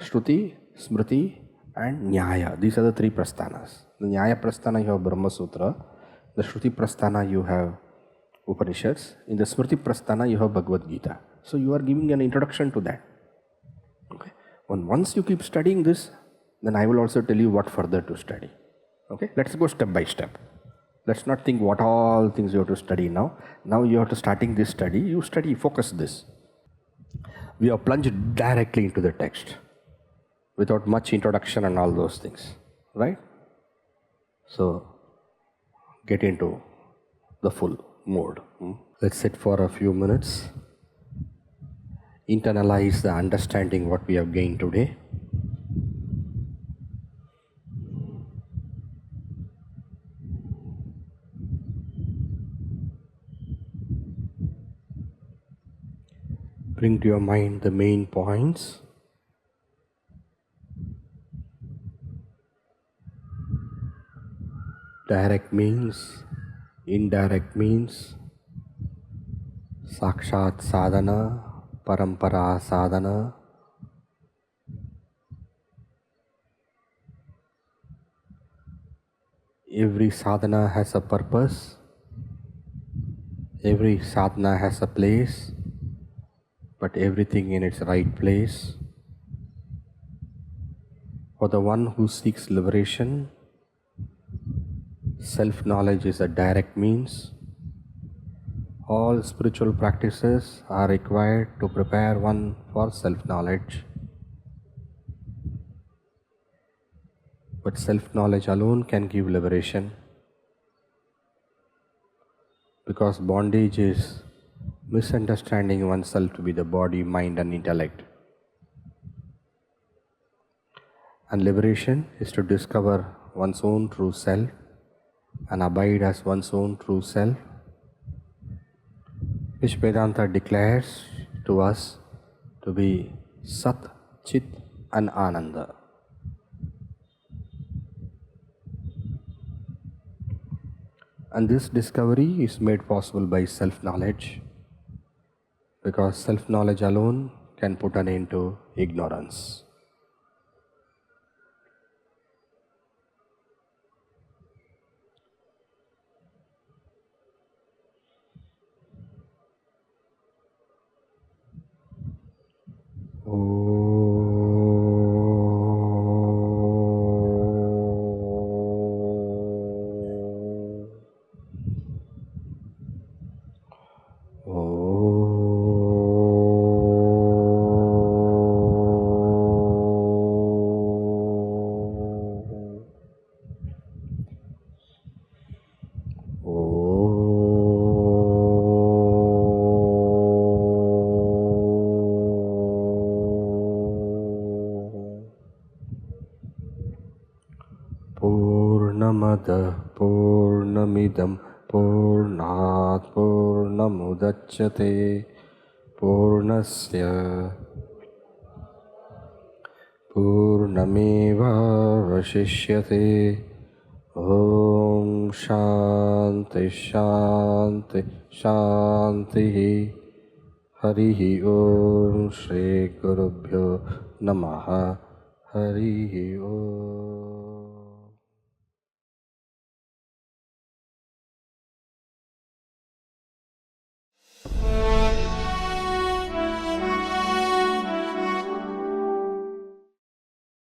Shruti, Smriti and Nyaya. These are the three Prasthanas. The Nyaya Prasthana you have Brahma Sutra. the Shruti Prasthana you have Upanishads, in the Smriti Prasthana you have Bhagavad Gita. So you are giving an introduction to that. Okay. Once you keep studying this, then I will also tell you what further to study. Okay, let's go step by step. Let's not think what all things you have to study now. Now you have to starting this study, you study, focus this. We are plunged directly into the text without much introduction and all those things, right? So get into the full mode. Let's sit for a few minutes. Internalize the understanding what we have gained today. Bring to your mind the main points. Direct means, indirect means, sakshat sadhana, parampara sadhana. Every sadhana has a purpose. Every sadhana has a place, but everything in its right place. For the one who seeks liberation, self-knowledge is a direct means. All spiritual practices are required to prepare one for self-knowledge. But self-knowledge alone can give liberation, because bondage is misunderstanding oneself to be the body, mind and intellect. And liberation is to discover one's own true self and abide as one's own true self, which Vedanta declares to us to be Sat, Chit and Ananda. And this discovery is made possible by self-knowledge, because self-knowledge alone can put an end to ignorance. Purnamidam Purnat Purnamudachyate Purnasya Purnameva Vashishyate. Om Shanti Shanti Shanti. Harihi Om Shri Gurubhyo Namaha. Harihi Om.